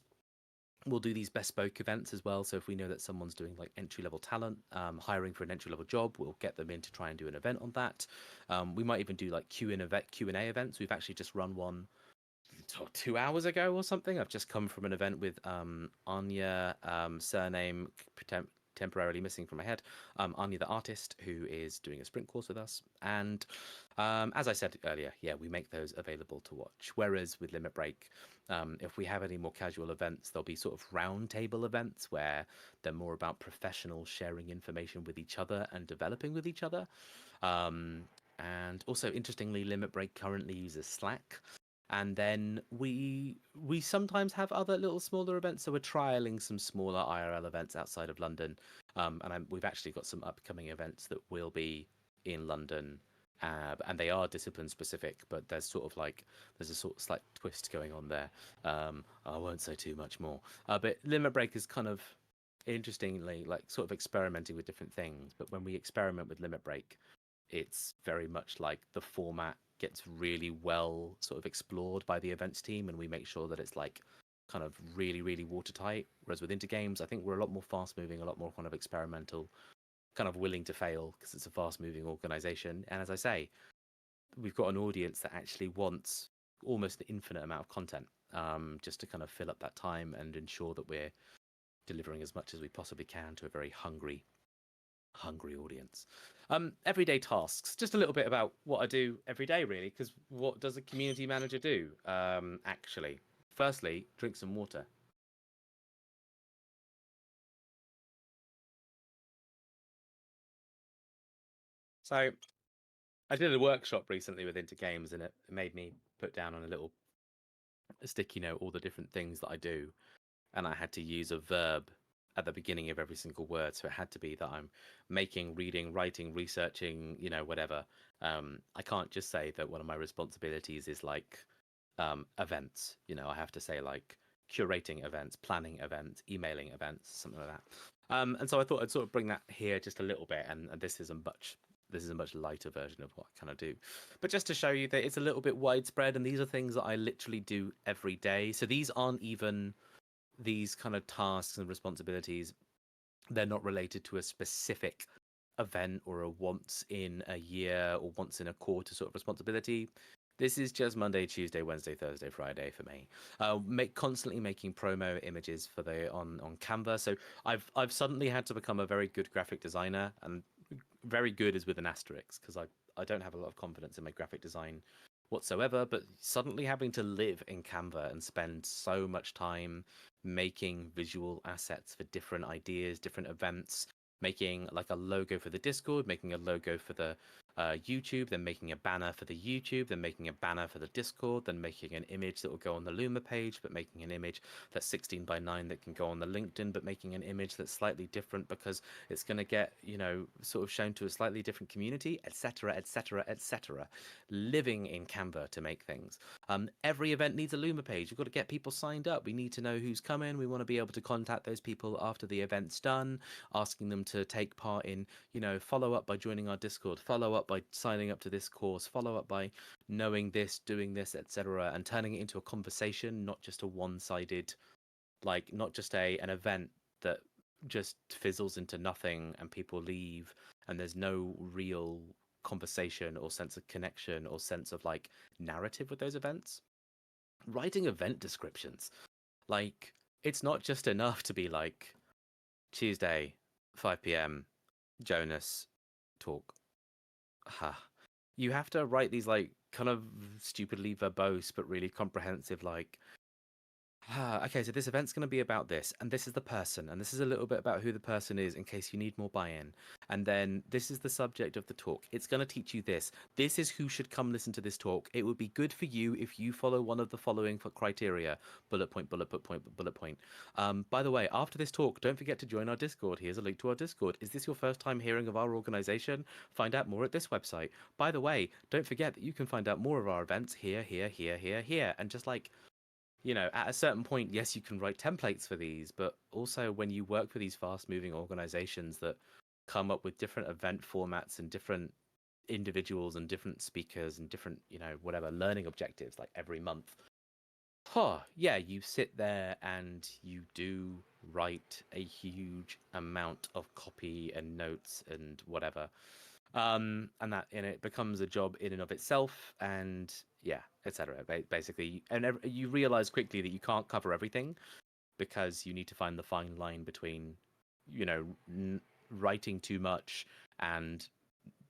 we'll do these bespoke events as well. So if we know that someone's doing like entry level talent, hiring for an entry level job, we'll get them in to try and do an event on that. We might even do like Q&A events. We've actually just run one 2 hours ago or something. I've just come from an event with Anya, surname temporarily missing from my head, Anya the artist, who is doing a sprint course with us. And as I said earlier, yeah, we make those available to watch. Whereas with Limit Break, if we have any more casual events, there'll be sort of roundtable events where they're more about professionals sharing information with each other and developing with each other. And also, interestingly, Limit Break currently uses Slack. And then we sometimes have other little smaller events. So we're trialing some smaller IRL events outside of London. We've actually got some upcoming events that will be in London. And they are discipline specific, but there's a sort of slight twist going on there. I won't say too much more. But Limit Break is kind of, interestingly, like sort of experimenting with different things. But when we experiment with Limit Break, it's very much like the format gets really well sort of explored by the events team, and we make sure that it's like kind of really, really watertight. Whereas with Intergames, I think we're a lot more fast moving, a lot more kind of experimental, kind of willing to fail, because it's a fast moving organization. And as I say, we've got an audience that actually wants almost an infinite amount of content, just to kind of fill up that time and ensure that we're delivering as much as we possibly can to a very hungry Hungry audience. Everyday tasks. Just a little bit about what I do every day, really, because what does a community manager do? Actually, firstly, drink some water. So I did a workshop recently with Into Games, and it made me put down on a little sticky note all the different things that I do, and I had to use a verb at the beginning of every single word. So it had to be that I'm making, reading, writing, researching, whatever. I can't just say that one of my responsibilities is like events. I have to say like curating events, planning events, emailing events, something like that. And so I thought I'd sort of bring that here just a little bit, and this is a much lighter version of what I kind of do. But just to show you that it's a little bit widespread, and these are things that I literally do every day. So these aren't even these kind of tasks and responsibilities. They're not related to a specific event or a once in a year or once in a quarter sort of responsibility. This is just Monday, Tuesday, Wednesday, Thursday, Friday for me. Constantly making promo images for the on Canva. So I've suddenly had to become a very good graphic designer, and very good is with an asterisk because I don't have a lot of confidence in my graphic design whatsoever. But suddenly having to live in Canva and spend so much time making visual assets for different ideas, different events, making like a logo for the Discord, making a logo for the YouTube, then making a banner for the YouTube, then making a banner for the Discord, then making an image that will go on the Luma page, but making an image that's 16 by 9 that can go on the LinkedIn, but making an image that's slightly different because it's going to get, sort of shown to a slightly different community, etc., etc., etc. Living in Canva to make things. Every event needs a Luma page. We've got to get people signed up. We need to know who's coming. We want to be able to contact those people after the event's done, asking them to take part in, follow up by joining our Discord, follow up by signing up to this course, follow up by knowing this, doing this, etc., and turning it into a conversation, not just a one-sided, like not just an event that just fizzles into nothing and people leave and there's no real conversation or sense of connection or sense of like narrative with those events. Writing event descriptions, like it's not just enough to be like Tuesday 5 p.m. Jonas talk. You have to write these like kind of stupidly verbose but really comprehensive like okay, so this event's going to be about this, and this is the person, and this is a little bit about who the person is in case you need more buy-in. And then this is the subject of the talk. It's going to teach you this. This is who should come listen to this talk. It would be good for you if you follow one of the following criteria. Bullet point, bullet point, bullet point. By the way, after this talk, don't forget to join our Discord. Here's a link to our Discord. Is this your first time hearing of our organization? Find out more at this website. By the way, don't forget that you can find out more of our events here, here, here, here, here. And just like at a certain point, yes, you can write templates for these, but also when you work for these fast moving organizations that come up with different event formats and different individuals and different speakers and different, whatever learning objectives like every month. Yeah, you sit there and you do write a huge amount of copy and notes and whatever, and that in it becomes a job in and of itself, and yeah, etc. Basically, and you realize quickly that you can't cover everything because you need to find the fine line between you know writing too much and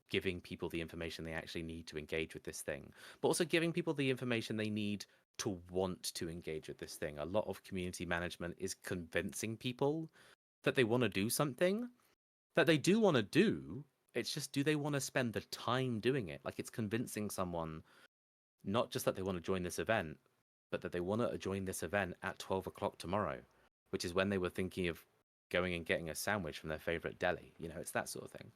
giving people the information they actually need to engage with this thing, but also giving people the information they need to want to engage with this thing. A lot of community management is convincing people that they want to do something that they do want to do. It's just, do they want to spend the time doing it? Like, it's convincing someone not just that they want to join this event, but that they want to join this event at 12 o'clock tomorrow, which is when they were thinking of going and getting a sandwich from their favorite deli. It's that sort of thing.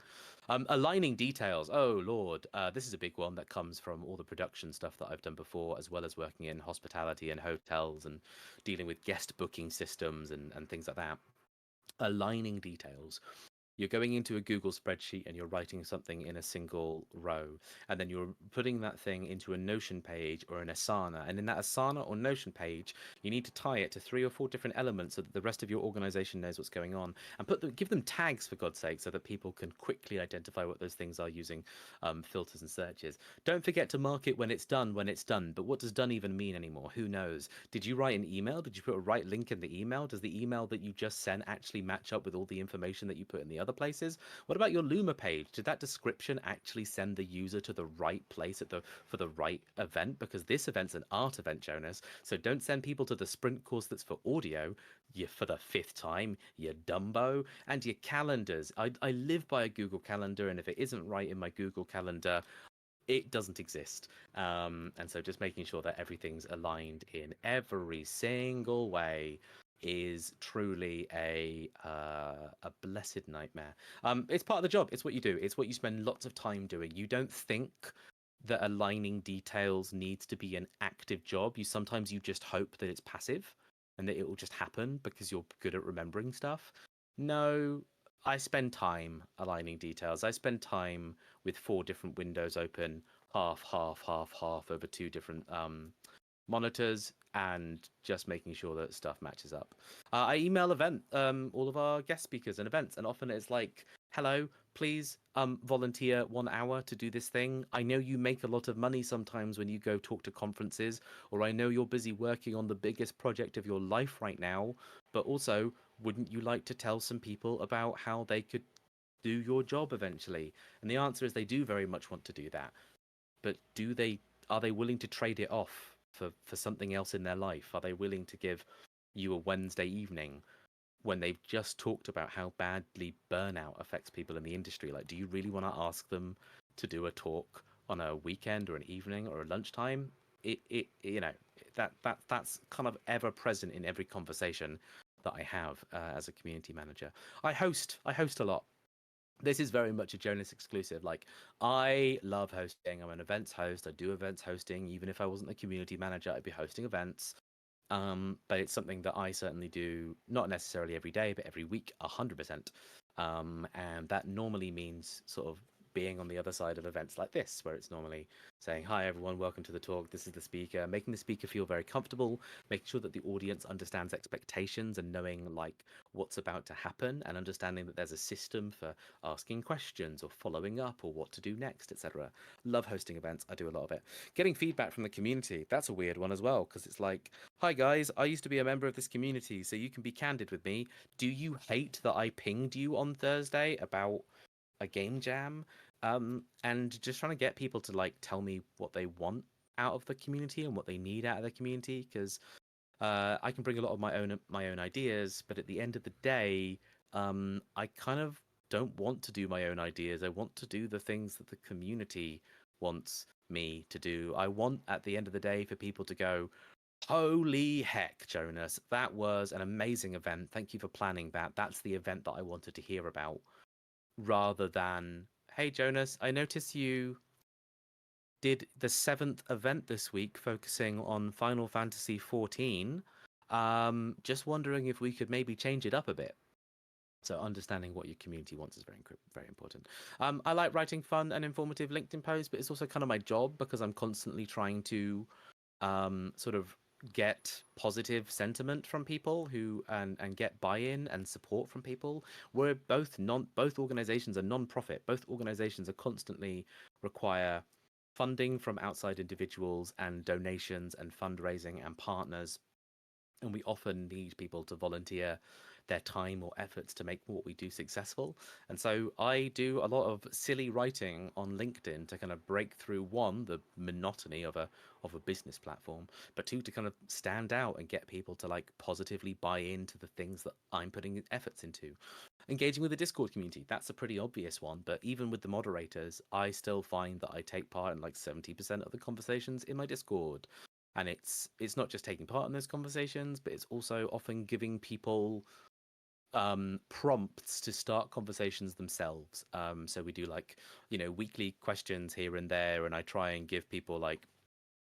Aligning details. Oh, Lord. This is a big one that comes from all the production stuff that I've done before, as well as working in hospitality and hotels and dealing with guest booking systems and things like that. Aligning details. You're going into a Google spreadsheet and you're writing something in a single row, and then you're putting that thing into a Notion page or an Asana. And in that Asana or Notion page, you need to tie it to 3 or 4 different elements so that the rest of your organization knows what's going on, and give them tags, for God's sake, so that people can quickly identify what those things are using filters and searches. Don't forget to mark it when it's done, But what does done even mean anymore? Who knows? Did you write an email? Did you put a right link in the email? Does the email that you just sent actually match up with all the information that you put in the other places. What about your Luma page? Did that description actually send the user to the right place for the right event? Because this event's an art event, Jonas. So don't send people to the sprint course that's for audio, you for the fifth time, you dumbo. And your calendars. I live by a Google Calendar, and if it isn't right in my Google Calendar, it doesn't exist. And so just making sure that everything's aligned in every single way is truly a blessed nightmare. It's part of the job. It's what you do. It's what you spend lots of time doing. You don't think that aligning details needs to be an active job. Sometimes you just hope that it's passive and that it will just happen because you're good at remembering stuff. No, I spend time aligning details. I spend time with 4 different windows open, half, half, half, half over 2 different monitors, and just making sure that stuff matches up. I email all of our guest speakers and events, and often it's like, hello, please volunteer 1 hour to do this thing. I know you make a lot of money sometimes when you go talk to conferences, or I know you're busy working on the biggest project of your life right now, but also, wouldn't you like to tell some people about how they could do your job eventually? And the answer is they do very much want to do that, but are they willing to trade it off for something else in their life? Are they willing to give you a Wednesday evening when they've just talked about how badly burnout affects people in the industry? Like, do you really want to ask them to do a talk on a weekend or an evening or a lunchtime? That's kind of ever present in every conversation that I have as a community manager. I host a lot. This is very much a Jonas exclusive. Like, I love hosting. I'm an events host. I do events hosting. Even if I wasn't a community manager, I'd be hosting events. But it's something that I certainly do, not necessarily every day, but every week, 100%. And that normally means sort of being on the other side of events like this, where it's normally saying, hi, everyone, welcome to the talk. This is the speaker, making the speaker feel very comfortable, making sure that the audience understands expectations and knowing like what's about to happen, and understanding that there's a system for asking questions or following up or what to do next, etc. Love hosting events. I do a lot of it. Getting feedback from the community. That's a weird one as well, because it's like, hi guys, I used to be a member of this community, so you can be candid with me. Do you hate that I pinged you on Thursday about a game jam? And just trying to get people to like tell me what they want out of the community and what they need out of the community, because I can bring a lot of my own ideas, but at the end of the day, I kind of don't want to do my own ideas. I want to do the things that the community wants me to do. I want at the end of the day for people to go, holy heck, Jonas, that was an amazing event. Thank you for planning that. That's the event that I wanted to hear about, rather than, hey, Jonas, I notice you did the 7th event this week focusing on Final Fantasy 14. Just wondering if we could maybe change it up a bit. So understanding what your community wants is very, very important. I like writing fun and informative LinkedIn posts, but it's also kind of my job because I'm constantly trying to sort of get positive sentiment from people who and get buy-in and support from people. We're both organizations are non-profit. Both organizations are constantly require funding from outside individuals and donations and fundraising and partners, and we often need people to volunteer their time or efforts to make what we do successful. And so I do a lot of silly writing on LinkedIn to kind of break through, one, the monotony of a business platform, but two, to kind of stand out and get people to like positively buy into the things that I'm putting efforts into. Engaging with the Discord community, that's a pretty obvious one, but even with the moderators, I still find that I take part in like 70% of the conversations in my Discord. And it's not just taking part in those conversations, but it's also often giving people prompts to start conversations themselves. So we do like, weekly questions here and there, and I try and give people like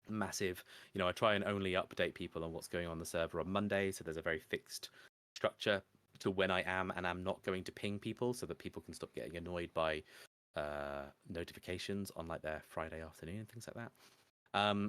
massive, I try and only update people on what's going on the server on Monday, so there's a very fixed structure to when I am and am not going to ping people, so that people can stop getting annoyed by notifications on like their Friday afternoon and things like that.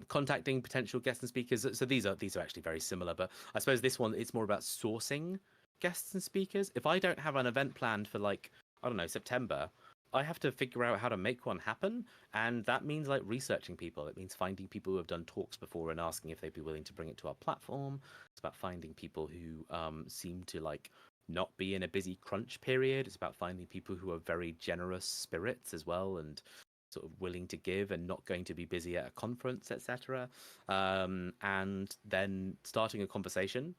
Contacting potential guests and speakers. So these are actually very similar, but I suppose this one, it's more about sourcing guests and speakers. If I don't have an event planned for like, I don't know, September, I have to figure out how to make one happen. And that means like researching people. It means finding people who have done talks before and asking if they'd be willing to bring it to our platform. It's about finding people who seem to like not be in a busy crunch period. It's about finding people who are very generous spirits as well, and sort of willing to give and not going to be busy at a conference, etc. And then starting a conversation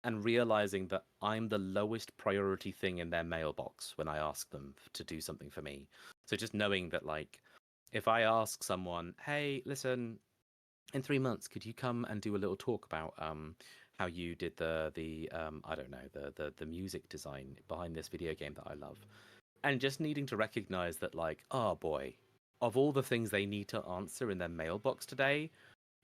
and realizing that I'm the lowest priority thing in their mailbox when I ask them to do something for me. So just knowing that, like, if I ask someone, hey, listen, in 3 months, could you come and do a little talk about how you did the I don't know, the music design behind this video game that I love, and just needing to recognize that, like, oh boy, of all the things they need to answer in their mailbox today,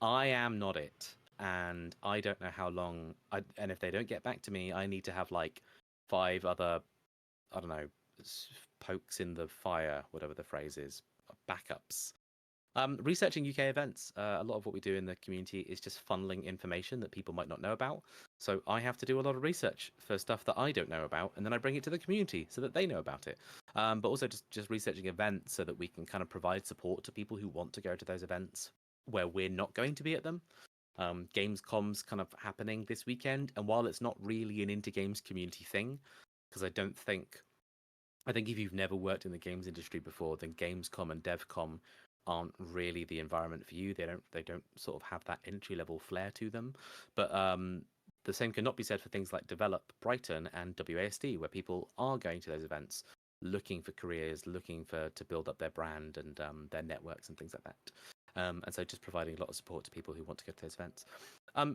I am not it, and I don't know how long. And if they don't get back to me, I need to have like 5 other, I don't know, pokes in the fire, whatever the phrase is, backups. Researching UK events. A lot of what we do in the community is just funneling information that people might not know about. So I have to do a lot of research for stuff that I don't know about, and then I bring it to the community so that they know about it. But also just researching events so that we can kind of provide support to people who want to go to those events where we're not going to be at them. Gamescom's kind of happening this weekend, and while it's not really an Indie Games community thing, because I think if you've never worked in the games industry before, then Gamescom and DevCom aren't really the environment for you. They don't sort of have that entry level flair to them. But the same cannot be said for things like Develop Brighton and WASD, where people are going to those events looking for careers, looking for to build up their brand and their networks and things like that. And so just providing a lot of support to people who want to go to those events.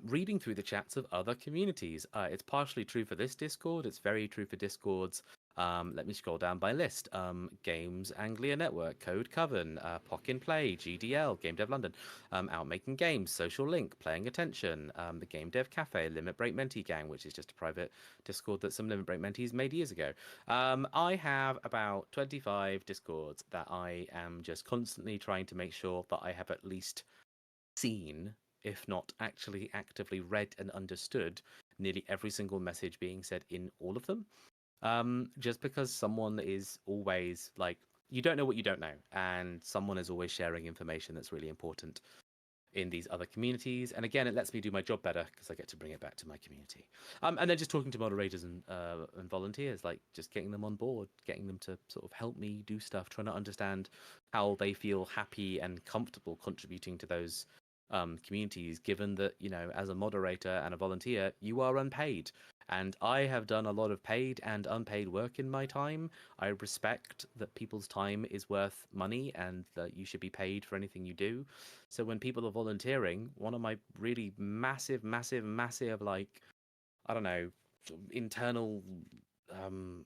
Reading through the chats of other communities. It's partially true for this Discord. It's very true for Discords. Let me scroll down by list. Games Anglia Network, Code Coven, Pock in Play, GDL, Game Dev London, Out Making Games, Social Link, Playing Attention, the Game Dev Cafe, Limit Break Mentee Gang, which is just a private Discord that some Limit Break mentees made years ago. I have about 25 Discords that I am just constantly trying to make sure that I have at least seen, if not actually actively read and understood, nearly every single message being said in all of them. Just because someone is always like, you don't know what you don't know, and someone is always sharing information that's really important in these other communities. And again, it lets me do my job better because I get to bring it back to my community. And then just talking to moderators and volunteers, like just getting them on board, getting them to sort of help me do stuff, trying to understand how they feel happy and comfortable contributing to those communities, given that, you know, as a moderator and a volunteer, you are unpaid. And I have done a lot of paid and unpaid work in my time. I respect that people's time is worth money and that you should be paid for anything you do. So when people are volunteering, one of my really massive, like, I don't know, internal um,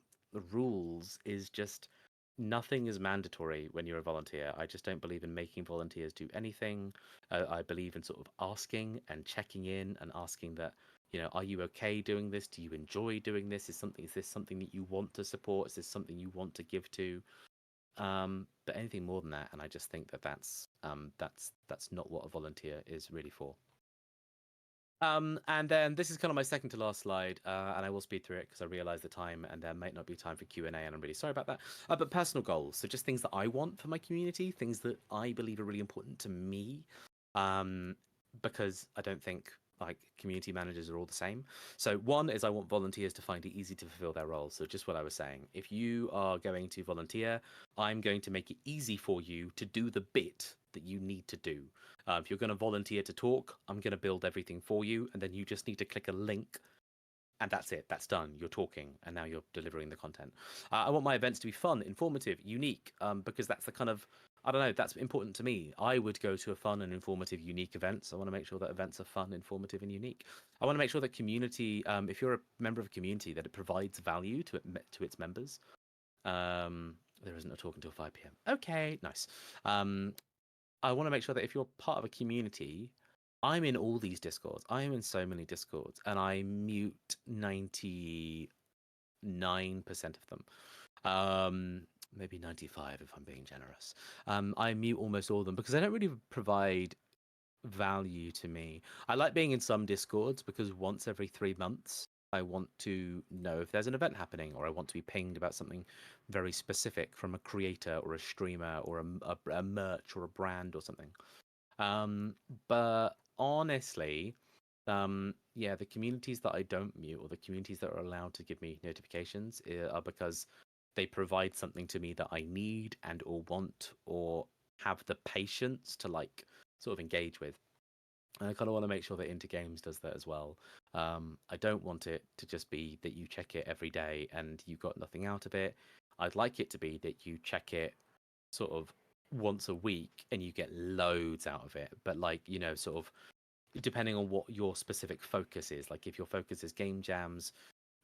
rules is just nothing is mandatory when you're a volunteer. I just don't believe in making volunteers do anything. I believe in sort of asking and checking in and asking that, you know, are you okay doing this? Do you enjoy doing this? Is this something that you want to support? Is this something you want to give to? But anything more than that, and I just think that that's not what a volunteer is really for. And then this is kind of my second to last slide, and I will speed through it because I realize the time, and there might not be time for Q&A, and I'm really sorry about that. But personal goals, so just things that I want for my community, things that I believe are really important to me, because I don't think like community managers are all the same. So one is I want volunteers to find it easy to fulfill their roles. So just what I was saying, if you are going to volunteer, I'm going to make it easy for you to do the bit that you need to do. If you're going to volunteer to talk, I'm going to build everything for you, and then you just need to click a link, and that's it. That's done. You're talking, and now you're delivering the content. I want my events to be fun, informative, unique, because that's the kind of, I don't know, that's important to me. I would go to a fun and informative, unique event. So I want to make sure that events are fun, informative, and unique. I want to make sure that community, if you're a member of a community, that it provides value to its members. There isn't a talk until 5 p.m. Okay, nice. I want to make sure that if you're part of a community, I'm in all these Discords. I am in so many Discords, and I mute 99% of them. Maybe 95 if I'm being generous. I mute almost all of them because they don't really provide value to me. I like being in some Discords because once every 3 months, I want to know if there's an event happening, or I want to be pinged about something very specific from a creator or a streamer or a merch or a brand or something. But honestly, Yeah, the communities that I don't mute or the communities that are allowed to give me notifications are because they provide something to me that I need and or want or have the patience to like sort of engage with. And I kind of want to make sure that Into Games does that as well. I don't want it to just be that you check it every day and you got nothing out of it. I'd like it to be that you check it sort of once a week and you get loads out of it. But like, sort of depending on what your specific focus is. Like if your focus is game jams,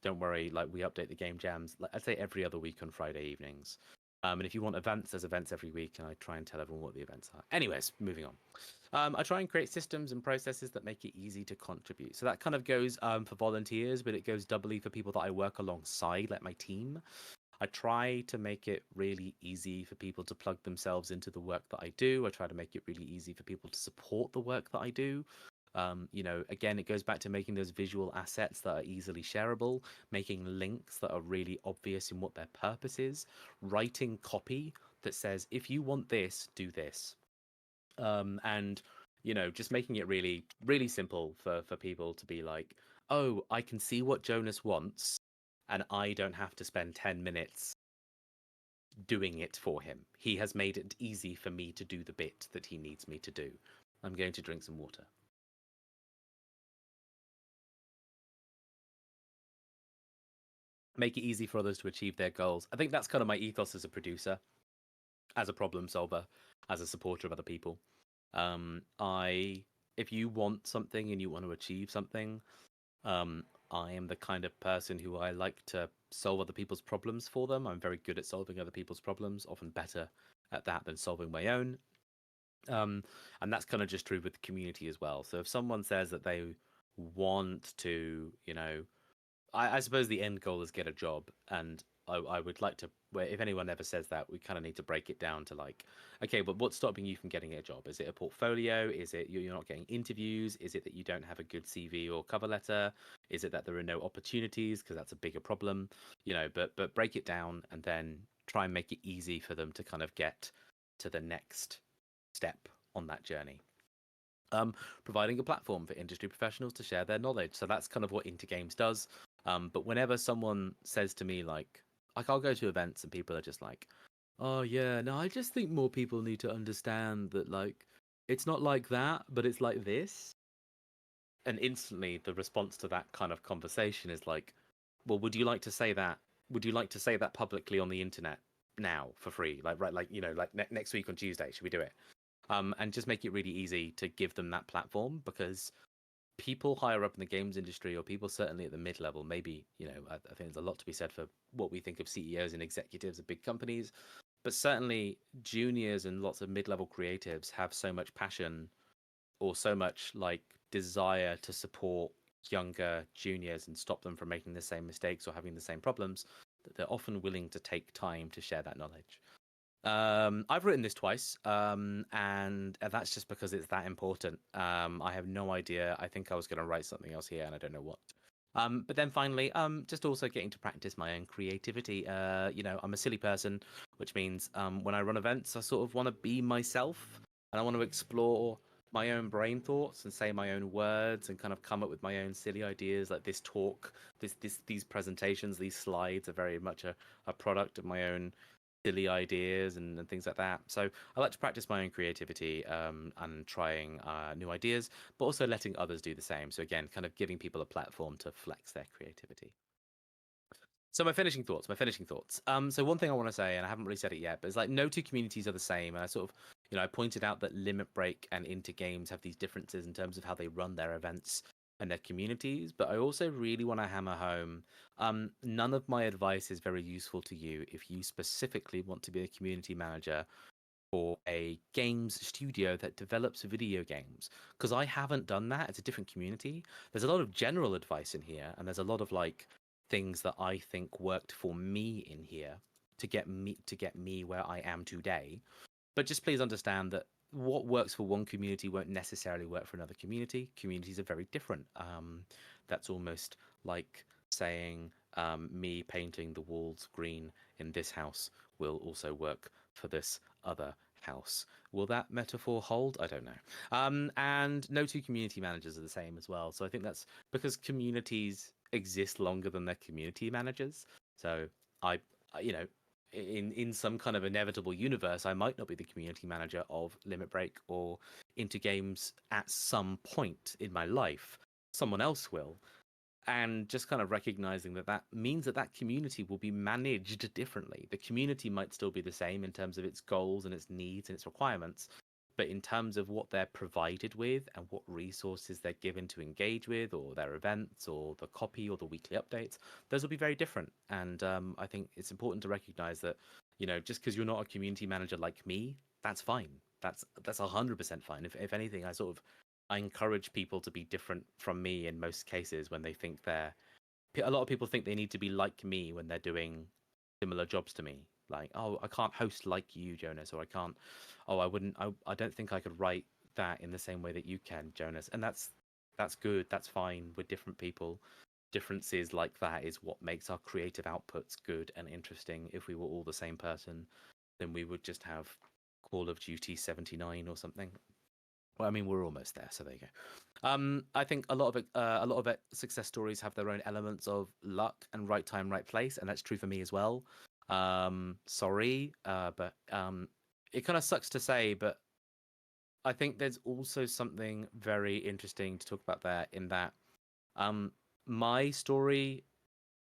don't worry, like we update the game jams, like I'd say every other week on Friday evenings. And if you want events, there's events every week, and I try and tell everyone what the events are. Anyways, moving on. I try and create systems and processes that make it easy to contribute. So that kind of goes for volunteers, but it goes doubly for people that I work alongside, like my team. I try to make it really easy for people to plug themselves into the work that I do. I try to make it really easy for people to support the work that I do. Again, it goes back to making those visual assets that are easily shareable, making links that are really obvious in what their purpose is, writing copy that says, if you want this, do this. And just making it really, really simple for people to be like, oh, I can see what Jonas wants, and I don't have to spend 10 minutes doing it for him. He has made it easy for me to do the bit that he needs me to do. I'm going to drink some water. Make it easy for others to achieve their goals. I think that's kind of my ethos as a producer, as a problem solver, as a supporter of other people. I If you want something and you want to achieve something, um, I am the kind of person who I like to solve other people's problems for them. I'm very good at solving other people's problems, often better at that than solving my own. Um, and that's kind of just true with the community as well. So if someone says that they want to, I suppose the end goal is get a job, and I would like to. Where if anyone ever says that, we kind of need to break it down to like, okay, but what's stopping you from getting a job? Is it a portfolio? Is it you're not getting interviews? Is it that you don't have a good CV or cover letter? Is it that there are no opportunities? Because that's a bigger problem, But break it down and then try and make it easy for them to kind of get to the next step on that journey. Providing a platform for industry professionals to share their knowledge. So that's kind of what Intergames does. But whenever someone says to me like I'll go to events and people are just like, oh yeah, no, I just think more people need to understand that like it's not like that, but it's like this. And instantly the response to that kind of conversation is like, well, would you like to say that? Would you like to say that publicly on the internet now for free? Like right, like like next week on Tuesday, should we do it? And just make it really easy to give them that platform because people higher up in the games industry or people certainly at the mid level, maybe, I think there's a lot to be said for what we think of CEOs and executives of big companies, but certainly juniors and lots of mid level creatives have so much passion or so much like desire to support younger juniors and stop them from making the same mistakes or having the same problems that they're often willing to take time to share that knowledge. I've written this twice, and that's just because it's that important. I have no idea. I think I was going to write something else here, and I don't know what. But then finally, just also getting to practice my own creativity. I'm a silly person, which means when I run events, I sort of want to be myself, and I want to explore my own brain thoughts and say my own words and kind of come up with my own silly ideas. Like this talk, these presentations, these slides are very much a product of my own silly ideas and things like that. So I like to practice my own creativity and trying new ideas, but also letting others do the same. So again, kind of giving people a platform to flex their creativity. So my finishing thoughts, so one thing I want to say, and I haven't really said it yet, but it's like no two communities are the same. And I sort of, I pointed out that Limit Break and Into Games have these differences in terms of how they run their events and their communities. But I also really want to hammer home, none of my advice is very useful to you if you specifically want to be a community manager for a games studio that develops video games. Because I haven't done that. It's a different community. There's a lot of general advice in here, and there's a lot of like things that I think worked for me in here to get me where I am today. But just please understand that what works for one community won't necessarily work for another community. Communities are very different. That's almost like saying me painting the walls green in this house will also work for this other house. Will that metaphor hold? I don't know. And no two community managers are the same as well. So I think that's because communities exist longer than their community managers. So I, you know, in some kind of inevitable universe, I might not be the community manager of Limit Break or Into Games at some point in my life. Someone else will. And just kind of recognizing that that means that that community will be managed differently. The community might still be the same in terms of its goals and its needs and its requirements, but in terms of what they're provided with and what resources they're given to engage with, or their events, or the copy, or the weekly updates, those will be very different. And I think it's important to recognize that, just because you're not a community manager like me, that's fine. That's 100% fine. If anything, I encourage people to be different from me in most cases when they think they're. A lot of people think they need to be like me when they're doing similar jobs to me. Like, oh, I can't host like you, Jonas, or I can't. Oh, I wouldn't. I don't think I could write that in the same way that you can, Jonas. And that's good. That's fine. We're different people. Differences like that is what makes our creative outputs good and interesting. If we were all the same person, then we would just have Call of Duty 79 or something. Well, I mean, we're almost there, so there you go. I think a lot of success stories have their own elements of luck and right time, right place, and that's true for me as well. Sorry, but it kind of sucks to say, but I think there's also something very interesting to talk about there. In that, my story,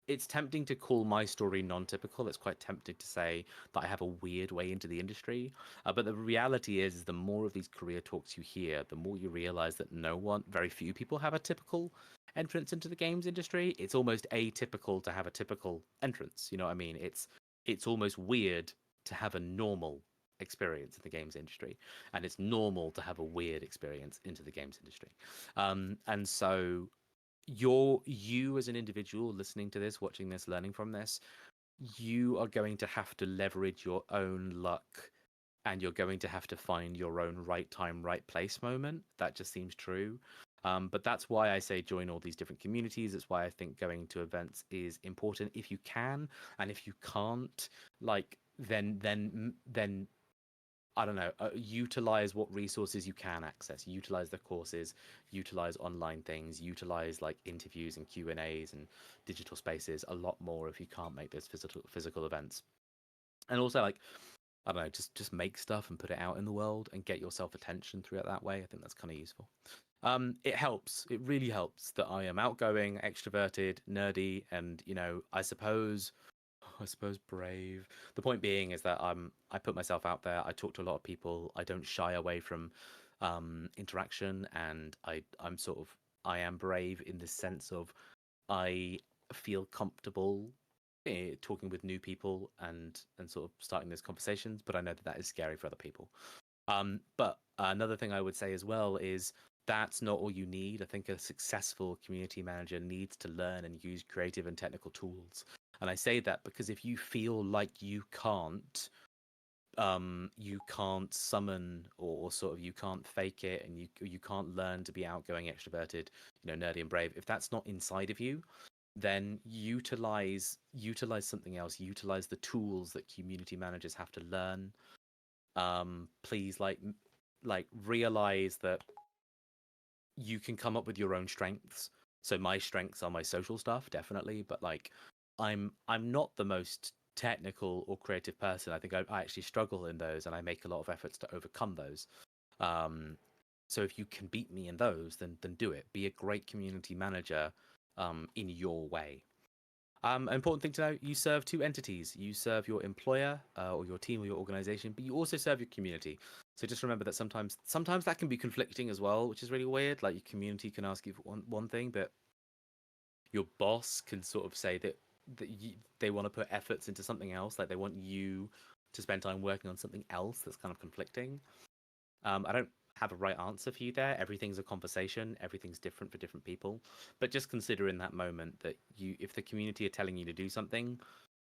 it's tempting to call my story non-typical. It's quite tempting to say that I have a weird way into the industry. But the reality is the more of these career talks you hear, the more you realize that very few people have a typical entrance into the games industry. It's almost atypical to have a typical entrance. You know what I mean? It's almost weird to have a normal experience in the games industry, and it's normal to have a weird experience into the games industry. And so you as an individual listening to this, watching this, learning from this, you are going to have to leverage your own luck, and you're going to have to find your own right time, right place moment. That just seems true. But that's why I say join all these different communities. It's why I think going to events is important if you can, and if you can't, like then I don't know, utilize what resources you can access, utilize the courses, utilize online things, utilize like interviews and Q&As and digital spaces a lot more if you can't make those physical events. And also, like, I don't know, just make stuff and put it out in the world and get yourself attention through it that way. I think that's kind of useful. It helps. It really helps that I am outgoing, extroverted, nerdy, and I suppose brave. The point being is that I put myself out there. I talk to a lot of people. I don't shy away from interaction, and I am brave in the sense of I feel comfortable talking with new people and sort of starting those conversations. But I know that is scary for other people. But another thing I would say as well is that's not all you need. I think a successful community manager needs to learn and use creative and technical tools. And I say that because if you feel like you can't summon, or sort of you can't fake it, and you can't learn to be outgoing, extroverted, nerdy and brave. If that's not inside of you, then utilize something else. Utilize the tools that community managers have to learn. Please, like realize that you can come up with your own strengths. So my strengths are my social stuff, definitely, but like I'm not the most technical or creative person. I think I actually struggle in those, and I make a lot of efforts to overcome those. So if you can beat me in those, then do it. Be a great community manager in your way. An important thing to know, you serve two entities. You serve your employer or your team or your organization, but you also serve your community. So just remember that sometimes that can be conflicting as well, which is really weird. Like your community can ask you for one thing, but your boss can sort of say that they want to put efforts into something else. Like they want you to spend time working on something else that's kind of conflicting. I don't have a right answer for you there. Everything's a conversation. Everything's different for different people. But just consider in that moment that if the community are telling you to do something,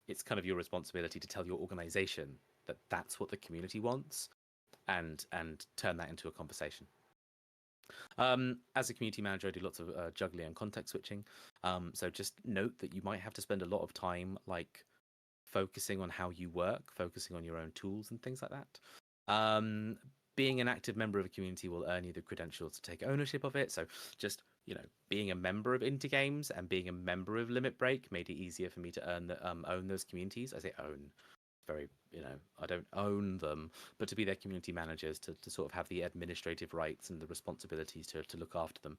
it's kind of your responsibility to tell your organization that that's what the community wants, and turn that into a conversation. As a community manager, I do lots of juggling and context switching. So just note that you might have to spend a lot of time like focusing on how you work, focusing on your own tools and things like that. Um, Being an active member of a community will earn you the credentials to take ownership of it. So just being a member of Indie Games and being a member of Limit Break made it easier for me to own those communities. I say own. Very, I don't own them, but to be their community managers, to sort of have the administrative rights and the responsibilities to look after them.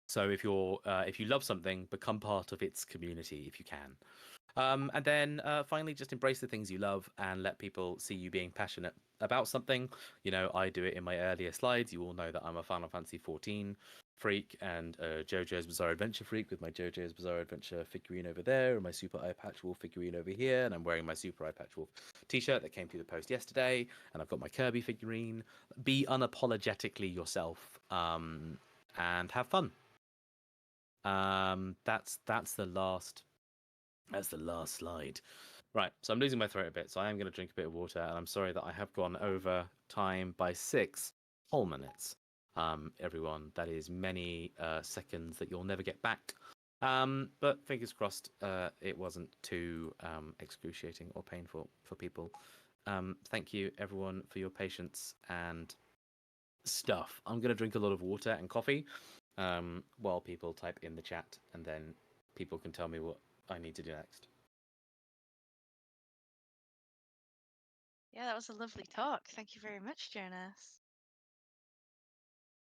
So if you love something, become part of its community if you can. And then finally, just embrace the things you love and let people see you being passionate about something. I do it in my earlier slides. You all know that I'm a Final Fantasy 14 freak and a JoJo's Bizarre Adventure freak with my JoJo's Bizarre Adventure figurine over there and my Super Eye Patch Wolf figurine over here. And I'm wearing my Super Eye Patch Wolf t-shirt that came through the post yesterday. And I've got my Kirby figurine. Be unapologetically yourself and have fun. That's the last slide. Right, so I'm losing my throat a bit, so I am going to drink a bit of water, and I'm sorry that I have gone over time by 6 whole minutes. Everyone, that is many seconds that you'll never get back. But fingers crossed, it wasn't too excruciating or painful for people. Thank you, everyone, for your patience and stuff. I'm going to drink a lot of water and coffee while people type in the chat, and then people can tell me what I need to do next. Yeah, that was a lovely talk. Thank you very much, Jonas.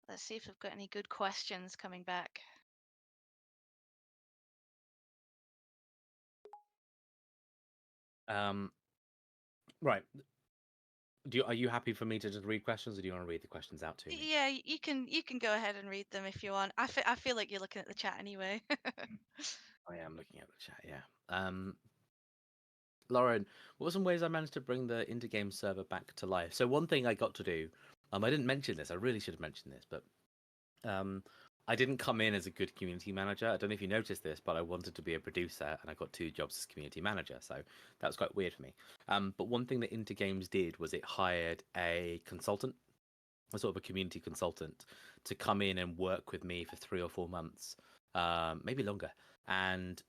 Let's see if we've got any good questions coming back. Right. Are you happy for me to just read questions, or do you want to read the questions out to me? Yeah, you can go ahead and read them if you want. I feel like you're looking at the chat anyway. I am looking at the chat. Yeah. Lauren, what were some ways I managed to bring the Indie Game server back to life? So one thing I got to do, I didn't mention this. I really should have mentioned this, but I didn't come in as a good community manager. I don't know if you noticed this, but I wanted to be a producer, and I got 2 jobs as community manager. So that was quite weird for me. But one thing that Indie Games did was it hired a consultant, a sort of a community consultant, to come in and work with me for 3 or 4 months, maybe longer. And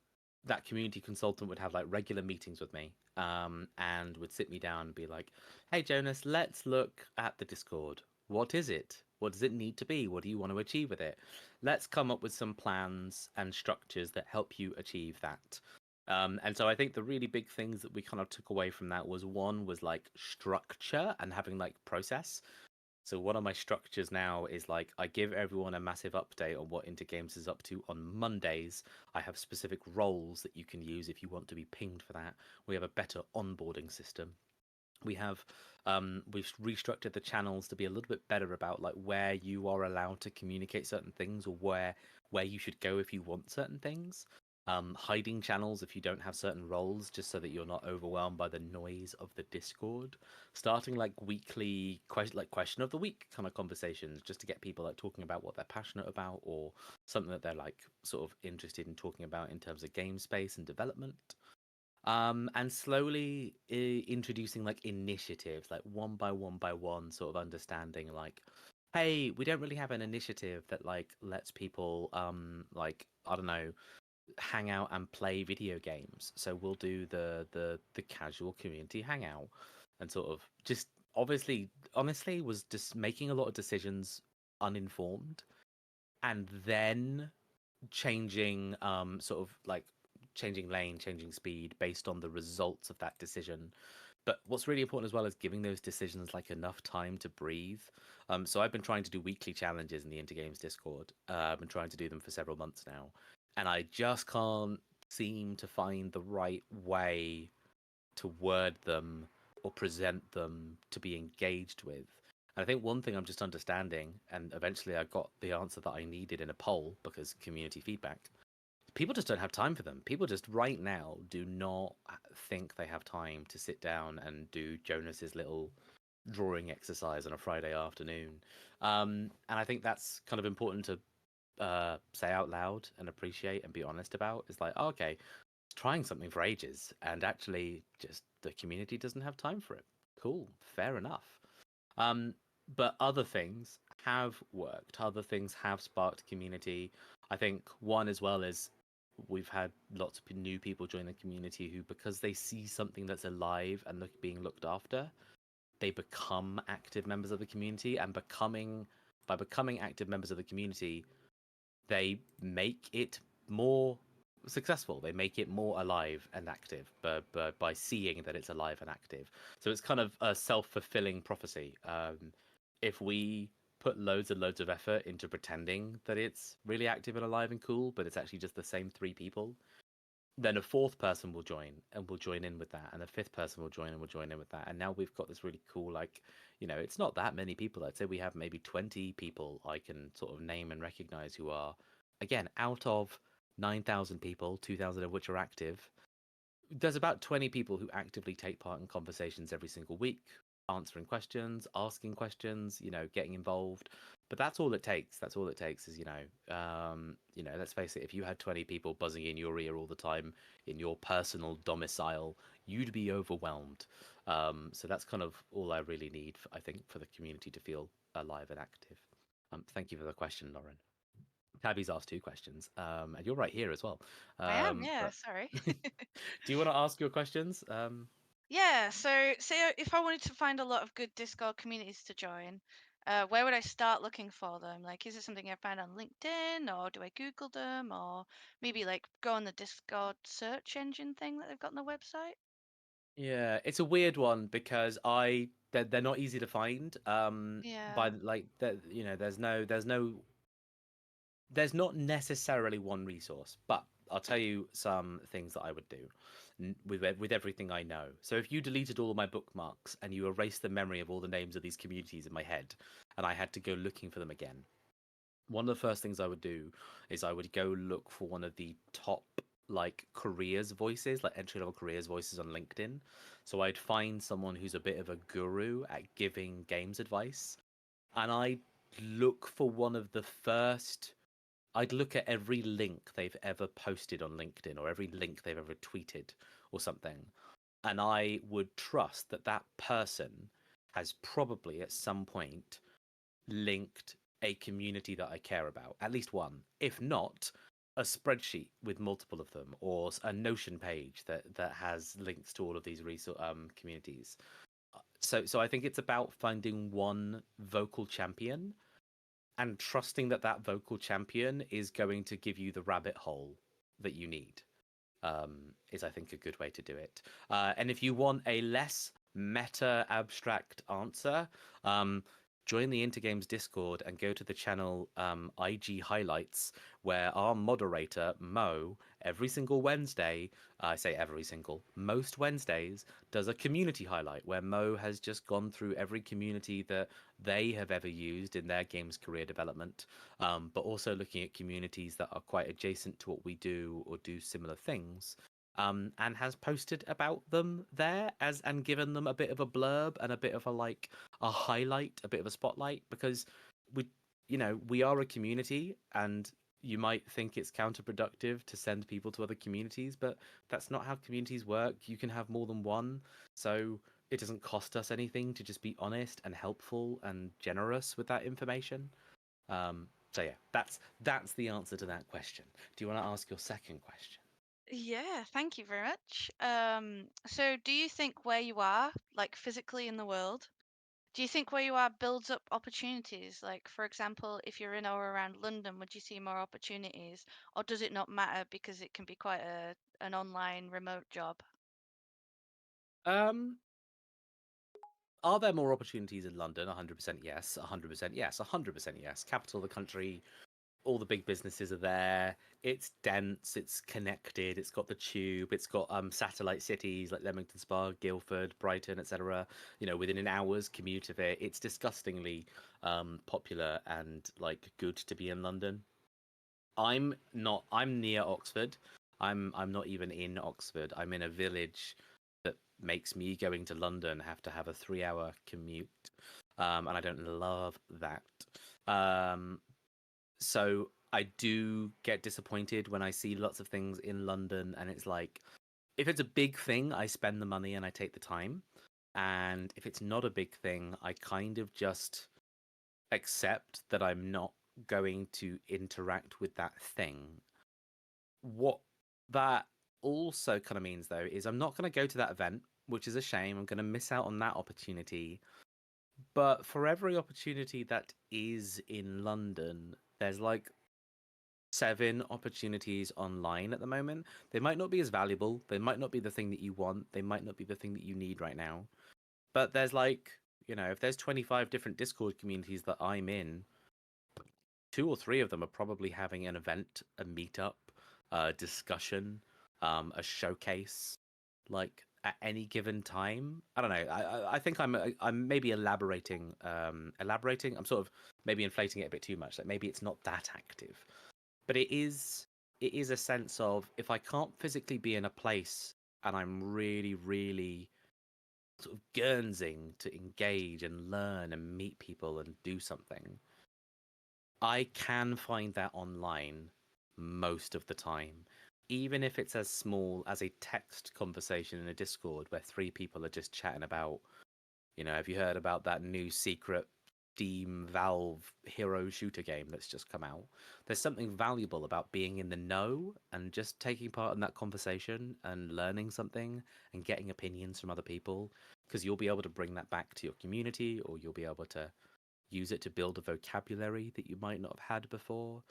that community consultant would have like regular meetings with me, and would sit me down and be like, "Hey Jonas, let's look at the Discord. What is it? What does it need to be? What do you want to achieve with it? Let's come up with some plans and structures that help you achieve that." And so I think the really big things that we kind of took away from that was, one was like structure and having like process. So one of my structures now is like I give everyone a massive update on what Intergames is up to on Mondays. I have specific roles that you can use if you want to be pinged for that. We have a better onboarding system. We have we've restructured the channels to be a little bit better about like where you are allowed to communicate certain things, or where you should go if you want certain things. Hiding channels if you don't have certain roles, just so that you're not overwhelmed by the noise of the Discord. Starting like weekly question of the week kind of conversations, just to get people like talking about what they're passionate about, or something that they're like sort of interested in talking about in terms of game space and development. And slowly introducing like initiatives, like one by one, sort of understanding like, hey, we don't really have an initiative that like lets people like, I don't know, hang out and play video games. So we'll do the casual community hangout, and sort of just obviously honestly was just making a lot of decisions uninformed, and then changing sort of like changing lane, changing speed based on the results of that decision. But what's really important as well is giving those decisions like enough time to breathe. So I've been trying to do weekly challenges in the Intergames Discord. I've been trying to do them for several months now, and I just can't seem to find the right way to word them or present them to be engaged with. And I think one thing I'm just understanding, and eventually I got the answer that I needed in a poll because community feedback, people just don't have time for them. People just right now do not think they have time to sit down and do Jonas's little drawing exercise on a Friday afternoon. And I think that's kind of important to say out loud and appreciate and be honest about. It's like, oh, okay, trying something for ages, and actually just the community doesn't have time for it. Cool, fair enough. Um, but other things have worked. Other things have sparked community. I think one as well is we've had lots of new people join the community who, because they see something that's alive and being looked after, they become active members of the community, and becoming active members of the community, they make it more successful. They make it more alive and active, but by seeing that it's alive and active. So it's kind of a self-fulfilling prophecy. If we put loads and loads of effort into pretending that it's really active and alive and cool, but it's actually just the same three people, then a fourth person will join and will join in with that, and a fifth person will join and will join in with that, and now we've got this really cool, like, it's not that many people. I'd say we have maybe 20 people I can sort of name and recognize who are, again, out of 9,000 people, 2,000 of which are active. There's about 20 people who actively take part in conversations every single week, answering questions, asking questions, getting involved. But that's all it takes. That's all it takes is, let's face it, if you had 20 people buzzing in your ear all the time in your personal domicile, you'd be overwhelmed. So that's kind of all I really need, I think, for the community to feel alive and active. Thank you for the question, Lauren. Tabby's asked two questions, and you're right here as well. I am, yeah, But sorry. do you want to ask your questions? Yeah, so say if I wanted to find a lot of good Discord communities to join, where would I start looking for them? Like, is it something I find on LinkedIn, or do I Google them, or maybe like go on the Discord search engine thing that they've got on the website? Yeah, it's a weird one because they're not easy to find. By Yeah. like that, there's not necessarily one resource, but I'll tell you some things that I would do with everything I know. So if you deleted all of my bookmarks and you erased the memory of all the names of these communities in my head, and I had to go looking for them again, one of the first things I would do is I would go look for one of the top like careers voices, like entry level careers voices on LinkedIn. So I'd find someone who's a bit of a guru at giving games advice, and I'd look for one of the first. I'd look at every link they've ever posted on LinkedIn or every link they've ever tweeted or something, and I would trust that that person has probably at some point linked a community that I care about, at least one. If not, a spreadsheet with multiple of them, or a Notion page that has links to all of these communities. So I think it's about finding one vocal champion and trusting that that vocal champion is going to give you the rabbit hole that you need. Is I think a good way to do it. And if you want a less meta abstract answer, join the Intergames Discord and go to the channel IG Highlights, where our moderator Mo every single Wednesday, I say every single, most Wednesdays, does a community highlight where Mo has just gone through every community that they have ever used in their games career development, but also looking at communities that are quite adjacent to what we do or do similar things. And has posted about them there and given them a bit of a blurb and a bit of a highlight, a bit of a spotlight, because we are a community, and you might think it's counterproductive to send people to other communities, but that's not how communities work. You can have more than one, so it doesn't cost us anything to just be honest and helpful and generous with that information. So yeah, that's the answer to that question. Do you want to ask your second question? Yeah, thank you very much. So do you think where you are, like physically in the world, do you think where you are builds up opportunities? Like, for example, if you're in or around London, would you see more opportunities, or does it not matter because it can be quite an online remote job? Um, are there more opportunities in London? 100% yes. 100% yes. 100% yes. Capital of the country. All the big businesses are there. It's dense. It's connected. It's got the tube. It's got satellite cities like Leamington Spa, Guildford, Brighton, etc. Within an hour's commute of it. It's disgustingly popular and like good to be in London. I'm not. I'm near Oxford. I'm not even in Oxford. I'm in a village that makes me going to London have to have a 3 hour commute, and I don't love that. Um, so I do get disappointed when I see lots of things in London, and it's like, if it's a big thing, I spend the money and I take the time, and if it's not a big thing, I kind of just accept that I'm not going to interact with that thing. What that also kind of means, though, is I'm not going to go to that event which is a shame. I'm going to miss out on that opportunity. But for every opportunity that is in London, there's like 7 opportunities online at the moment. They might not be as valuable. They might not be the thing that you want. They might not be the thing that you need right now. But there's like, if there's 25 different Discord communities that I'm in, 2 or 3 of them are probably having an event, a meetup, a discussion, a showcase, like at any given time. I don't know. I think I'm maybe elaborating. I'm sort of maybe inflating it a bit too much. Like maybe it's not that active, but it is a sense of if I can't physically be in a place and I'm really really sort of guernsing to engage and learn and meet people and do something, I can find that online most of the time. Even if it's as small as a text conversation in a Discord where 3 people are just chatting about, have you heard about that new secret Steam Valve hero shooter game that's just come out? There's something valuable about being in the know and just taking part in that conversation and learning something and getting opinions from other people, because you'll be able to bring that back to your community, or you'll be able to use it to build a vocabulary that you might not have had before.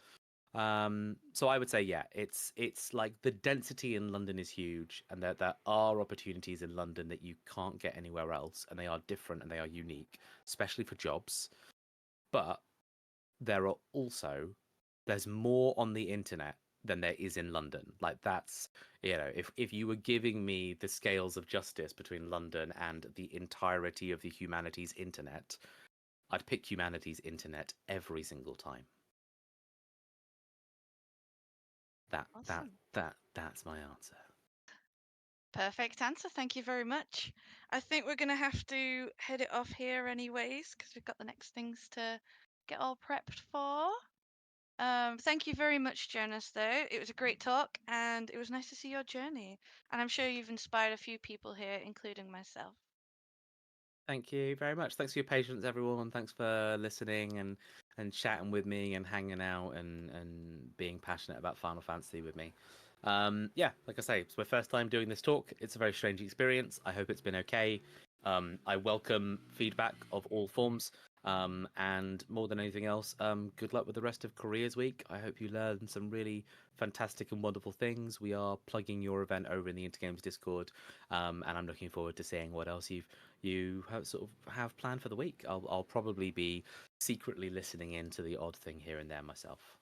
So I would say, yeah, it's like the density in London is huge, and there are opportunities in London that you can't get anywhere else, and they are different and they are unique, especially for jobs. But there are also there's more on the internet than there is in London. Like that's, if you were giving me the scales of justice between London and the entirety of the humanities internet, I'd pick humanities internet every single time. Awesome. That's my answer. Perfect answer. Thank you very much. I think we're going to have to head it off here anyways because we've got the next things to get all prepped for. Thank you very much, Jonas, though. It was a great talk and it was nice to see your journey. And I'm sure you've inspired a few people here, including myself. Thank you very much. Thanks for your patience, everyone, and thanks for listening and chatting with me and hanging out and being passionate about Final Fantasy with me. Yeah, like I say, it's my first time doing this talk. It's a very strange experience. I hope it's been okay. I welcome feedback of all forms. And more than anything else, good luck with the rest of Careers Week. I hope you learn some really fantastic and wonderful things. We are plugging your event over in the Intergames Discord, and I'm looking forward to seeing what else you have sort of planned for the week. I'll probably be secretly listening in to the odd thing here and there myself.